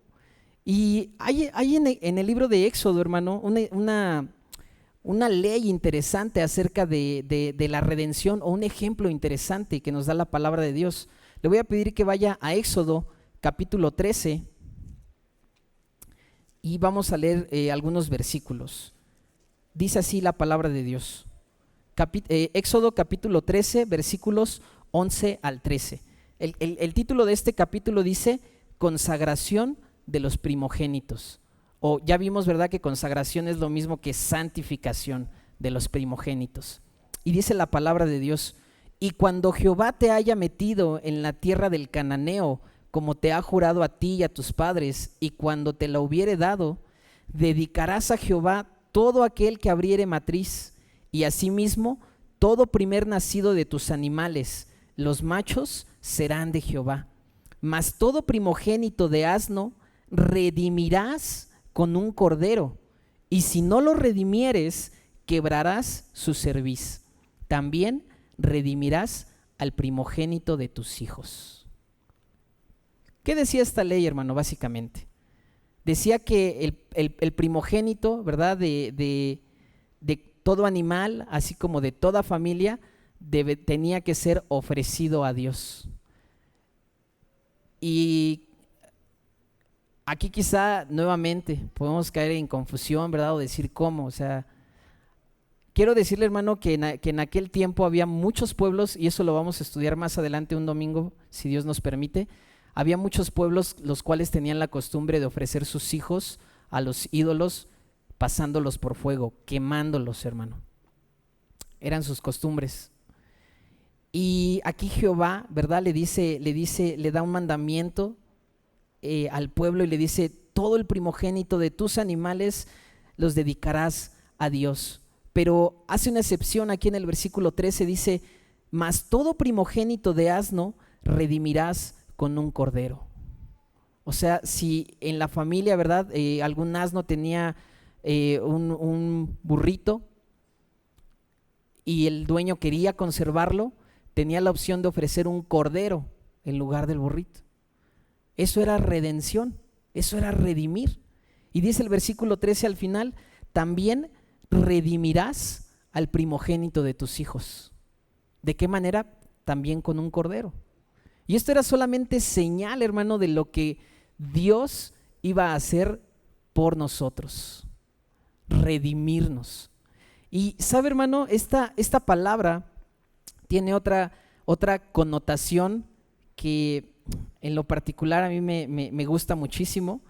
Y hay en el libro de Éxodo, hermano, una ley interesante acerca de la redención, o un ejemplo interesante que nos da la palabra de Dios. Le voy a pedir que vaya a Éxodo capítulo 13 y vamos a leer algunos versículos. Dice así la palabra de Dios. Éxodo capítulo 13, versículos 11 al 13. El título de este capítulo dice consagración de los primogénitos. O ya vimos, ¿verdad?, que consagración es lo mismo que santificación de los primogénitos. Y dice la palabra de Dios: y cuando Jehová te haya metido en la tierra del cananeo, como te ha jurado a ti y a tus padres, y cuando te la hubiere dado, dedicarás a Jehová todo aquel que abriere matriz, y asimismo todo primer nacido de tus animales, los machos serán de Jehová. Mas todo primogénito de asno redimirás con un cordero, y si no lo redimieres, quebrarás su cerviz. También redimirás al primogénito de tus hijos. ¿Qué decía esta ley, hermano? Básicamente decía que el primogénito, ¿verdad?, de todo animal, así como de toda familia, tenía que ser ofrecido a Dios. Y aquí quizá nuevamente podemos caer en confusión, ¿verdad?, o decir cómo. O sea, quiero decirle, hermano, que en aquel tiempo había muchos pueblos, y eso lo vamos a estudiar más adelante un domingo, si Dios nos permite. Había muchos pueblos los cuales tenían la costumbre de ofrecer sus hijos a los ídolos, pasándolos por fuego, quemándolos, hermano. Eran sus costumbres. Y aquí Jehová, ¿verdad?, le da un mandamiento al pueblo, y le dice: todo el primogénito de tus animales los dedicarás a Dios. Pero hace una excepción aquí en el versículo 13, dice: mas todo primogénito de asno redimirás con un cordero. O sea, si en la familia, ¿verdad?, algún asno tenía un burrito y el dueño quería conservarlo, tenía la opción de ofrecer un cordero en lugar del burrito. Eso era redención, eso era redimir. Y dice el versículo 13 al final: también redimirás al primogénito de tus hijos. ¿De qué manera? También con un cordero. Y esto era solamente señal, hermano, de lo que Dios iba a hacer por nosotros: redimirnos. Y sabe, hermano, esta palabra tiene otra connotación que en lo particular a mí me gusta muchísimo,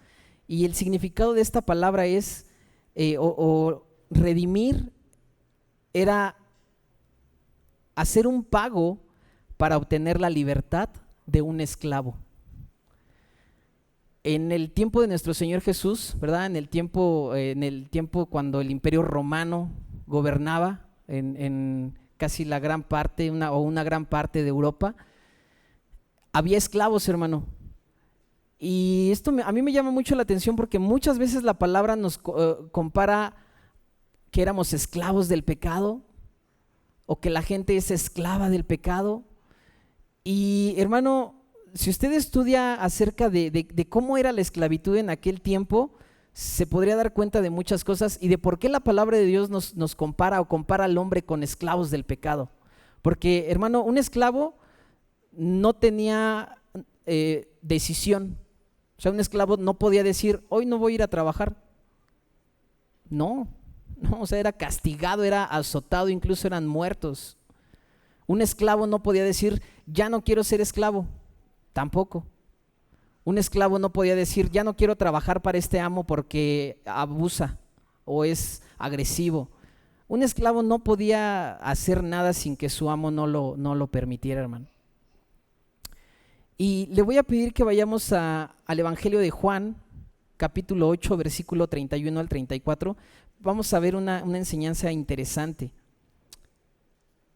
y el significado de esta palabra es, redimir era hacer un pago para obtener la libertad de un esclavo. En el tiempo de nuestro Señor Jesús, ¿verdad?, en el tiempo cuando el Imperio Romano gobernaba en casi la gran parte, una gran parte de Europa, había esclavos, hermano. Y esto a mí me llama mucho la atención, porque muchas veces la palabra nos compara que éramos esclavos del pecado, o que la gente es esclava del pecado. Y hermano, si usted estudia acerca de cómo era la esclavitud en aquel tiempo, se podría dar cuenta de muchas cosas, y de por qué la palabra de Dios nos compara, o compara al hombre con esclavos del pecado. Porque, hermano, un esclavo no tenía decisión. O sea, un esclavo no podía decir: hoy no voy a ir a trabajar. No, o sea, era castigado, era azotado, incluso eran muertos. Un esclavo no podía decir: ya no quiero ser esclavo. Tampoco. Un esclavo no podía decir: ya no quiero trabajar para este amo porque abusa o es agresivo. Un esclavo no podía hacer nada sin que su amo no lo permitiera, hermano. Y le voy a pedir que vayamos al Evangelio de Juan, capítulo 8, versículo 31 al 34. Vamos a ver una enseñanza interesante.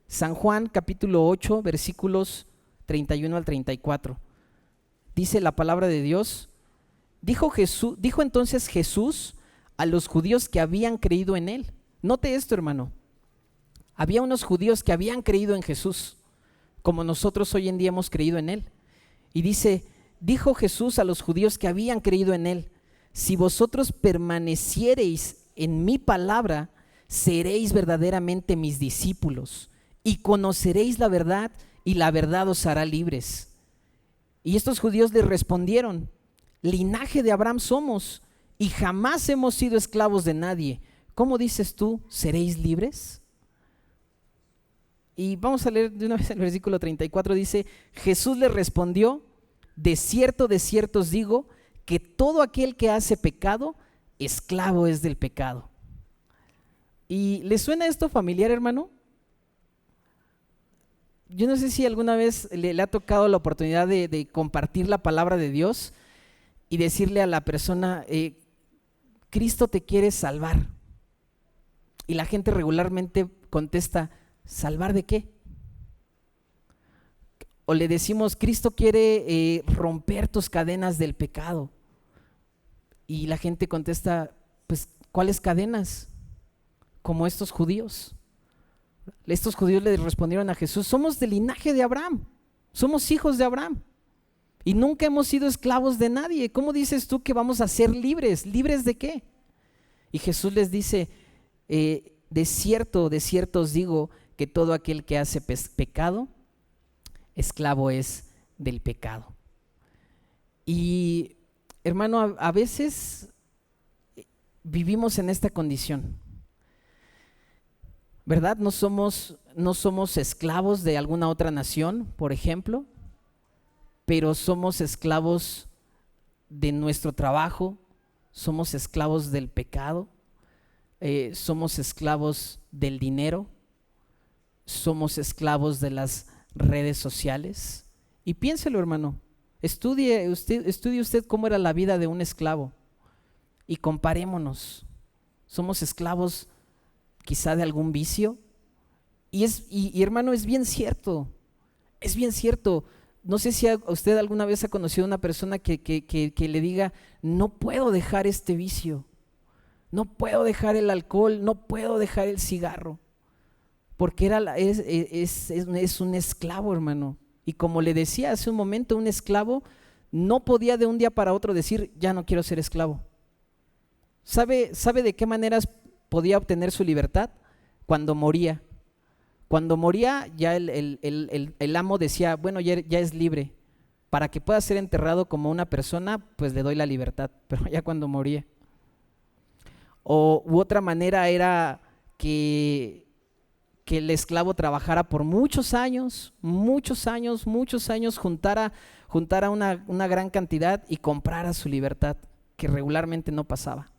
San Juan, capítulo 8, versículos 31 al 34. Dice la palabra de Dios: dijo entonces Jesús a los judíos que habían creído en él. Note esto, hermano. Había unos judíos que habían creído en Jesús, como nosotros hoy en día hemos creído en él. Y dijo Jesús a los judíos que habían creído en él: si vosotros permaneciereis en mi palabra, seréis verdaderamente mis discípulos y conoceréis la verdad y la verdad os hará libres. Y estos judíos le respondieron: linaje de Abraham somos y jamás hemos sido esclavos de nadie. ¿Cómo dices tú, seréis libres? Y vamos a leer de una vez el versículo 34, dice: Jesús le respondió: de cierto os digo, que todo aquel que hace pecado, esclavo es del pecado. ¿Y le suena esto familiar, hermano? Yo no sé si alguna vez le ha tocado la oportunidad de compartir la palabra de Dios y decirle a la persona: Cristo te quiere salvar. Y la gente regularmente contesta: ¿salvar de qué? O le decimos: Cristo quiere romper tus cadenas del pecado. Y la gente contesta: pues, ¿cuáles cadenas? Como estos judíos. Estos judíos le respondieron a Jesús: somos del linaje de Abraham, somos hijos de Abraham y nunca hemos sido esclavos de nadie. ¿Cómo dices tú que vamos a ser libres? ¿Libres de qué? Y Jesús les dice: de cierto os digo, que todo aquel que hace pecado, esclavo es del pecado. Y hermano, a veces vivimos en esta condición, ¿verdad? No somos esclavos de alguna otra nación, por ejemplo, pero somos esclavos de nuestro trabajo, somos esclavos del pecado, somos esclavos del dinero, somos esclavos de las redes sociales. Y piénselo, hermano, estudie usted cómo era la vida de un esclavo y comparémonos. Somos esclavos quizá de algún vicio. Y hermano, es bien cierto. No sé si usted alguna vez ha conocido a una persona que le diga: no puedo dejar este vicio, no puedo dejar el alcohol, no puedo dejar el cigarro, porque es un esclavo, hermano. Y como le decía hace un momento, un esclavo no podía de un día para otro decir: ya no quiero ser esclavo. ¿Sabe de qué maneras podía obtener su libertad? Cuando moría. Cuando moría, ya el amo decía: bueno, ya es libre. Para que pueda ser enterrado como una persona, pues le doy la libertad. Pero ya cuando moría. U otra manera era que el esclavo trabajara por muchos años, juntara una gran cantidad y comprara su libertad, que regularmente no pasaba.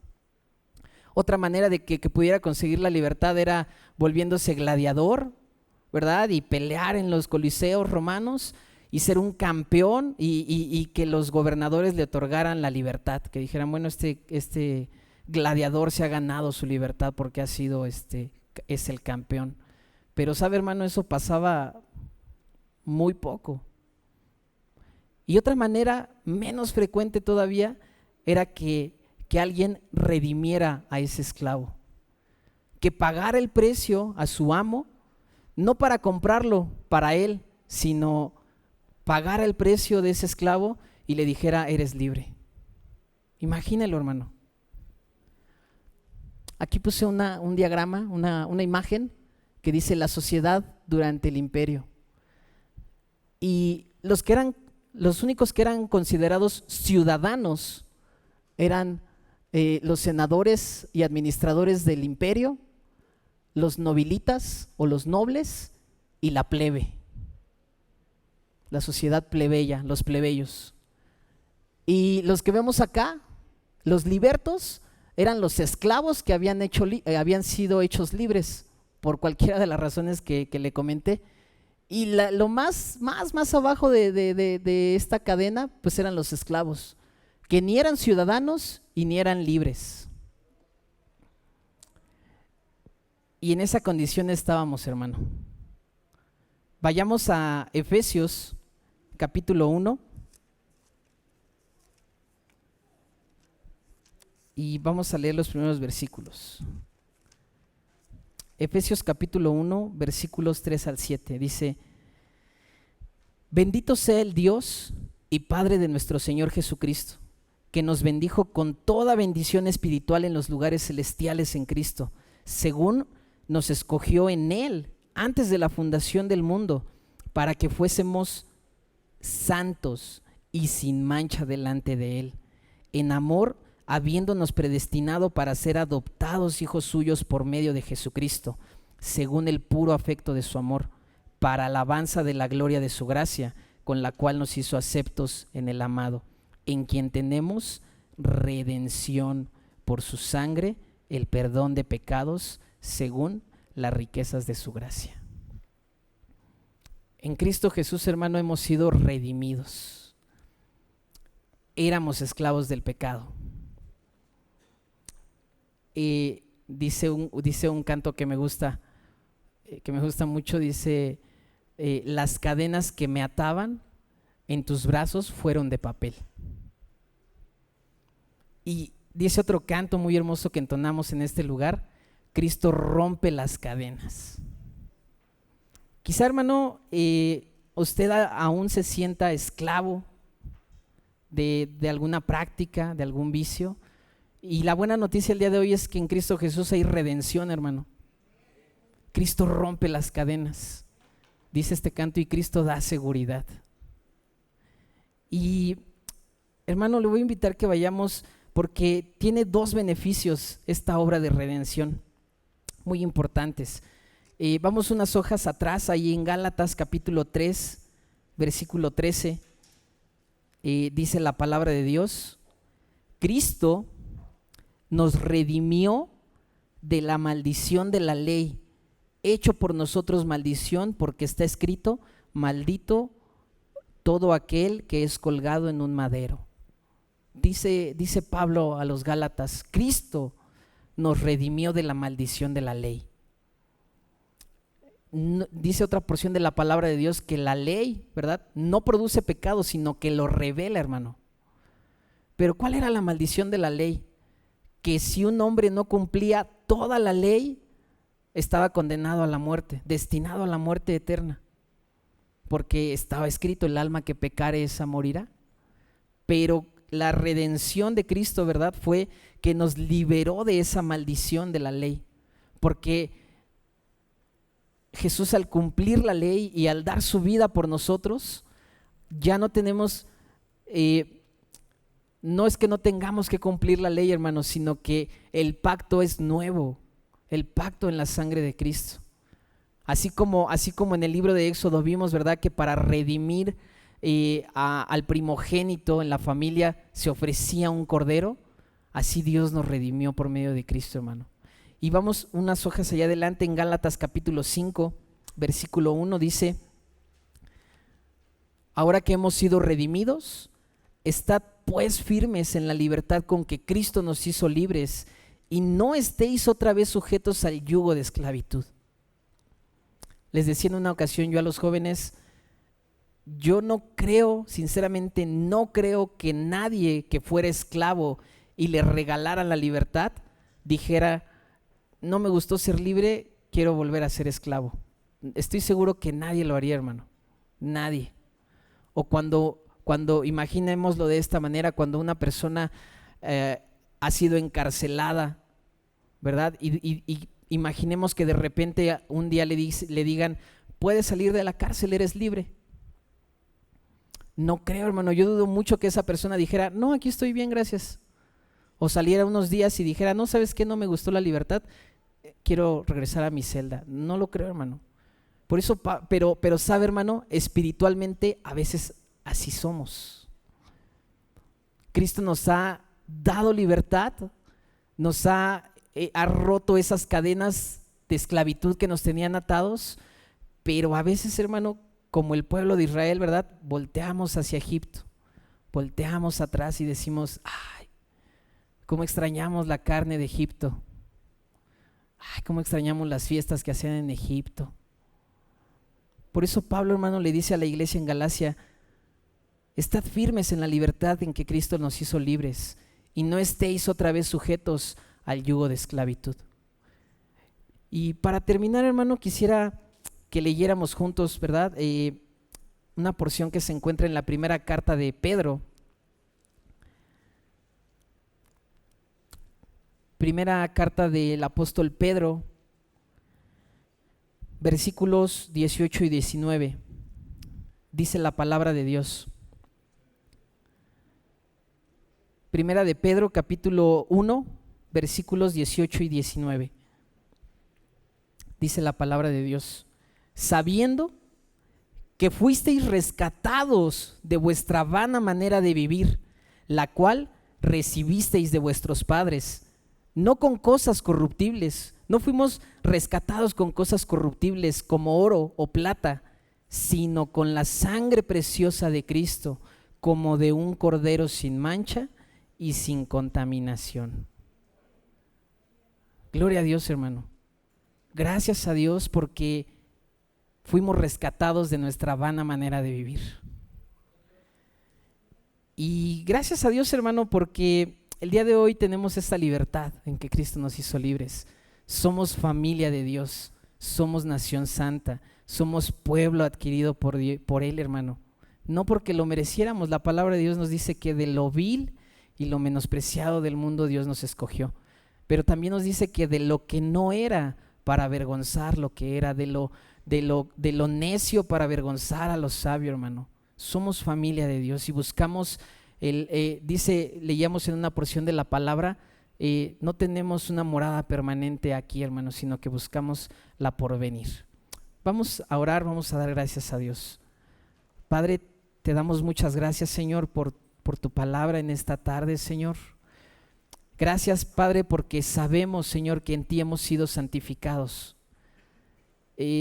Otra manera de que pudiera conseguir la libertad era volviéndose gladiador, ¿verdad? Y pelear en los coliseos romanos y ser un campeón y que los gobernadores le otorgaran la libertad, que dijeran: bueno, este gladiador se ha ganado su libertad porque es el campeón. Pero sabe, hermano, eso pasaba muy poco. Y otra manera menos frecuente todavía era que alguien redimiera a ese esclavo, que pagara el precio a su amo, no para comprarlo para él, sino pagara el precio de ese esclavo y le dijera: eres libre. Imagínelo, hermano. Aquí puse un diagrama, una imagen que dice la sociedad durante el imperio. Y los únicos que eran considerados ciudadanos eran los senadores y administradores del imperio, los nobilitas o los nobles y la plebe, la sociedad plebeya, los plebeyos. Y los que vemos acá, los libertos, eran los esclavos que habían sido hechos libres por cualquiera de las razones que le comenté. Y lo más abajo de esta cadena, pues eran los esclavos, que ni eran ciudadanos y ni eran libres. Y en esa condición estábamos, hermano. Vayamos a Efesios capítulo 1 y vamos a leer los primeros versículos. Efesios capítulo 1, versículos 3 al 7, dice: bendito sea el Dios y Padre de nuestro Señor Jesucristo, que nos bendijo con toda bendición espiritual en los lugares celestiales en Cristo, según nos escogió en Él antes de la fundación del mundo, para que fuésemos santos y sin mancha delante de Él, en amor, habiéndonos predestinado para ser adoptados hijos suyos por medio de Jesucristo, según el puro afecto de su amor, para alabanza de la gloria de su gracia, con la cual nos hizo aceptos en el amado, en quien tenemos redención por su sangre, el perdón de pecados, según las riquezas de su gracia. En Cristo Jesús, hermano, hemos sido redimidos. Éramos esclavos del pecado. Dice un canto que me gusta mucho, dice: las cadenas que me ataban en tus brazos fueron de papel. Y dice otro canto muy hermoso que entonamos en este lugar: Cristo rompe las cadenas. Quizá, hermano, usted aún se sienta esclavo de alguna práctica, de algún vicio. Y la buena noticia el día de hoy es que en Cristo Jesús hay redención, hermano. Cristo rompe las cadenas, dice este canto, y Cristo da seguridad. Y, hermano, le voy a invitar que vayamos, porque tiene dos beneficios esta obra de redención muy importantes. Vamos unas hojas atrás, ahí en Gálatas capítulo 3, versículo 13, dice la palabra de Dios: Cristo nos redimió de la maldición de la ley, hecho por nosotros maldición, porque está escrito: maldito todo aquel que es colgado en un madero. Dice Pablo a los Gálatas: Cristo nos redimió de la maldición de la ley. Dice otra porción de la palabra de Dios que la ley, ¿verdad?, no produce pecado, sino que lo revela, hermano. Pero ¿cuál era la maldición de la ley? Que si un hombre no cumplía toda la ley, estaba condenado a la muerte, destinado a la muerte eterna, porque estaba escrito: el alma que pecare esa morirá. Pero la redención de Cristo, ¿verdad?, fue que nos liberó de esa maldición de la ley, porque Jesús, al cumplir la ley y al dar su vida por nosotros, ya no tenemos, no es que no tengamos que cumplir la ley, hermanos, sino que el pacto es nuevo, el pacto en la sangre de Cristo. Así como en el libro de Éxodo vimos, ¿verdad?, que para redimir al primogénito en la familia se ofrecía un cordero. Así Dios nos redimió por medio de Cristo, hermano. Y vamos unas hojas allá adelante, en Gálatas capítulo 5, versículo 1, dice: ahora que hemos sido redimidos, estad pues firmes en la libertad con que Cristo nos hizo libres, y no estéis otra vez sujetos al yugo de esclavitud. Les decía en una ocasión yo a los jóvenes: yo no creo, sinceramente no creo que nadie que fuera esclavo y le regalaran la libertad dijera: no me gustó ser libre, quiero volver a ser esclavo. Estoy seguro que nadie lo haría, hermano, nadie. O cuando imaginémoslo de esta manera, cuando una persona ha sido encarcelada, ¿verdad? Y imaginemos que de repente un día le digan: puedes salir de la cárcel, eres libre. No creo, hermano, yo dudo mucho que esa persona dijera: no, aquí estoy bien, gracias. O saliera unos días y dijera: no, ¿sabes qué? No me gustó la libertad, quiero regresar a mi celda. No lo creo, hermano. Por eso, pero sabe, hermano, espiritualmente a veces así somos. Cristo nos ha dado libertad, nos ha roto esas cadenas de esclavitud que nos tenían atados, pero a veces, hermano, como el pueblo de Israel, ¿verdad?, volteamos hacia Egipto, volteamos atrás y decimos: ay, cómo extrañamos la carne de Egipto, ay, cómo extrañamos las fiestas que hacían en Egipto. Por eso Pablo, hermano, le dice a la iglesia en Galacia: estad firmes en la libertad en que Cristo nos hizo libres, y no estéis otra vez sujetos al yugo de esclavitud. Y para terminar, hermano, quisiera que leyéramos juntos, ¿verdad?, una porción que se encuentra en la primera carta de Pedro. Primera carta del apóstol Pedro, versículos 18 y 19. Dice la palabra de Dios. Primera de Pedro, capítulo 1, versículos 18 y 19. Dice la palabra de Dios: sabiendo que fuisteis rescatados de vuestra vana manera de vivir, la cual recibisteis de vuestros padres, no con cosas corruptibles. No fuimos rescatados con cosas corruptibles como oro o plata, sino con la sangre preciosa de Cristo, como de un cordero sin mancha y sin contaminación. Gloria a Dios, hermano. Gracias a Dios porque fuimos rescatados de nuestra vana manera de vivir. Y gracias a Dios, hermano, porque el día de hoy tenemos esta libertad en que Cristo nos hizo libres. Somos familia de Dios, somos nación santa, somos pueblo adquirido por Él, hermano. No porque lo mereciéramos. La palabra de Dios nos dice que de lo vil y lo menospreciado del mundo Dios nos escogió. Pero también nos dice que de lo que no era, para avergonzar lo que era, de lo necio para avergonzar a lo sabio, hermano. Somos familia de Dios y buscamos, leíamos en una porción de la palabra, no tenemos una morada permanente aquí, hermano, sino que buscamos la porvenir. Vamos a orar, vamos a dar gracias a Dios. Padre, te damos muchas gracias, Señor, por tu palabra en esta tarde, Señor. Gracias, Padre, porque sabemos, Señor, que en ti hemos sido santificados.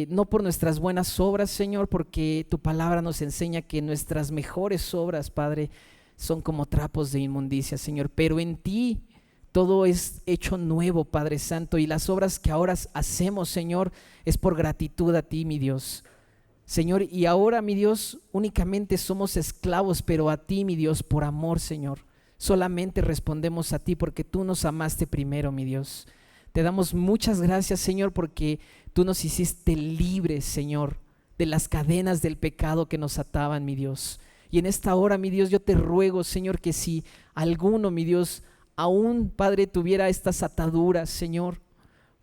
No por nuestras buenas obras, Señor, porque tu palabra nos enseña que nuestras mejores obras, Padre, son como trapos de inmundicia, Señor, pero en ti todo es hecho nuevo, Padre Santo, y las obras que ahora hacemos, Señor, es por gratitud a ti, mi Dios. Señor, y ahora, mi Dios, únicamente somos esclavos, pero a ti, mi Dios, por amor, Señor. Solamente respondemos a ti porque tú nos amaste primero, mi Dios. Te damos muchas gracias, Señor, porque tú nos hiciste libres, Señor, de las cadenas del pecado que nos ataban, mi Dios. Y en esta hora, mi Dios, yo te ruego, Señor, que si alguno, mi Dios, aún, Padre, tuviera estas ataduras, Señor,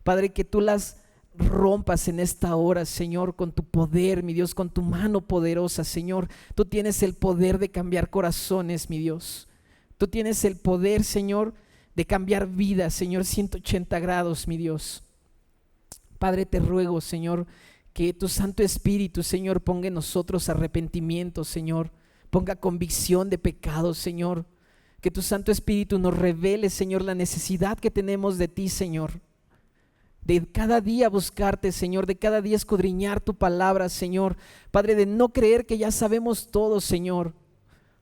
Padre, que tú las rompas en esta hora, Señor, con tu poder, mi Dios, con tu mano poderosa, Señor. Tú tienes el poder de cambiar corazones, mi Dios. Tú tienes el poder, Señor, de cambiar vidas, Señor, 180 grados, mi Dios. Padre, te ruego, Señor, que tu Santo Espíritu, Señor, ponga en nosotros arrepentimiento, Señor. Ponga convicción de pecado, Señor. Que tu Santo Espíritu nos revele, Señor, la necesidad que tenemos de ti, Señor. De cada día buscarte, Señor, de cada día escudriñar tu palabra, Señor. Padre, de no creer que ya sabemos todo, Señor.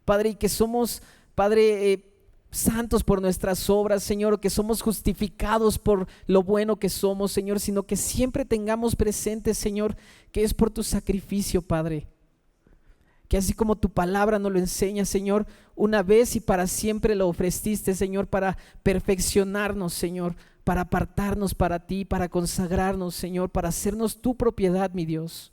Padre, y que somos, Padre, santos por nuestras obras, Señor, o que somos justificados por lo bueno que somos, Señor, sino que siempre tengamos presente, Señor, que es por tu sacrificio, Padre. Que así como tu palabra nos lo enseña, Señor, una vez y para siempre lo ofreciste, Señor, para perfeccionarnos, Señor, para apartarnos para ti, para consagrarnos, Señor, para hacernos tu propiedad, mi Dios.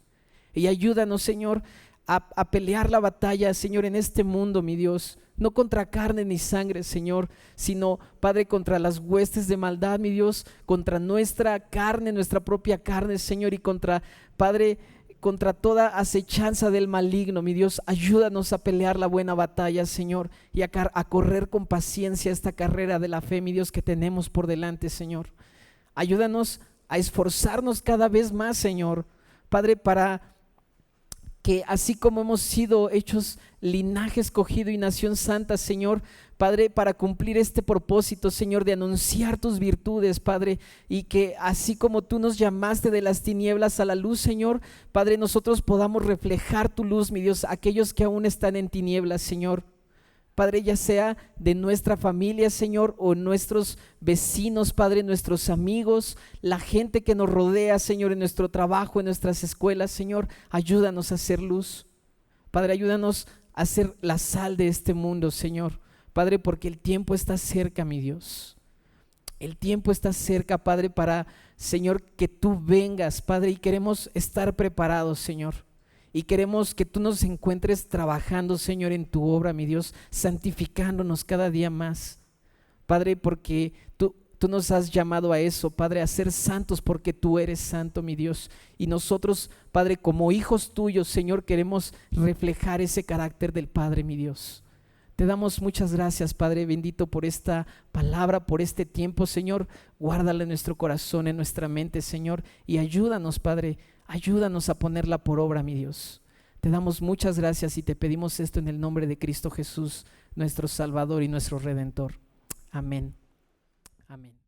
Y ayúdanos, Señor, a pelear la batalla, Señor, en este mundo, mi Dios, no contra carne ni sangre, Señor, sino, Padre, contra las huestes de maldad, mi Dios, contra nuestra carne, nuestra propia carne, Señor, y contra, Padre, contra toda acechanza del maligno, mi Dios. Ayúdanos a pelear la buena batalla, Señor, y a correr con paciencia esta carrera de la fe, mi Dios, que tenemos por delante, Señor. Ayúdanos a esforzarnos cada vez más, Señor, Padre, para que así como hemos sido hechos linaje escogido y nación santa, Señor, Padre, para cumplir este propósito, Señor, de anunciar tus virtudes, Padre, y que así como tú nos llamaste de las tinieblas a la luz, Señor, Padre, nosotros podamos reflejar tu luz, mi Dios, a aquellos que aún están en tinieblas, Señor. Padre, ya sea de nuestra familia, Señor, o nuestros vecinos, Padre, nuestros amigos, la gente que nos rodea, Señor, en nuestro trabajo, en nuestras escuelas, Señor, ayúdanos a hacer luz. Padre, ayúdanos a ser la sal de este mundo, Señor. Padre, porque el tiempo está cerca, mi Dios. El tiempo está cerca, Padre, para, Señor, que tú vengas, Padre, y queremos estar preparados, Señor. Y queremos que tú nos encuentres trabajando, Señor, en tu obra, mi Dios, santificándonos cada día más. Padre, porque tú Tú nos has llamado a eso, Padre, a ser santos porque tú eres santo, mi Dios. Y nosotros, Padre, como hijos tuyos, Señor, queremos reflejar ese carácter del Padre, mi Dios. Te damos muchas gracias, Padre bendito, por esta palabra, por este tiempo, Señor. Guárdala en nuestro corazón, en nuestra mente, Señor. Y ayúdanos, Padre, ayúdanos a ponerla por obra, mi Dios. Te damos muchas gracias y te pedimos esto en el nombre de Cristo Jesús, nuestro Salvador y nuestro Redentor. Amén. Amén.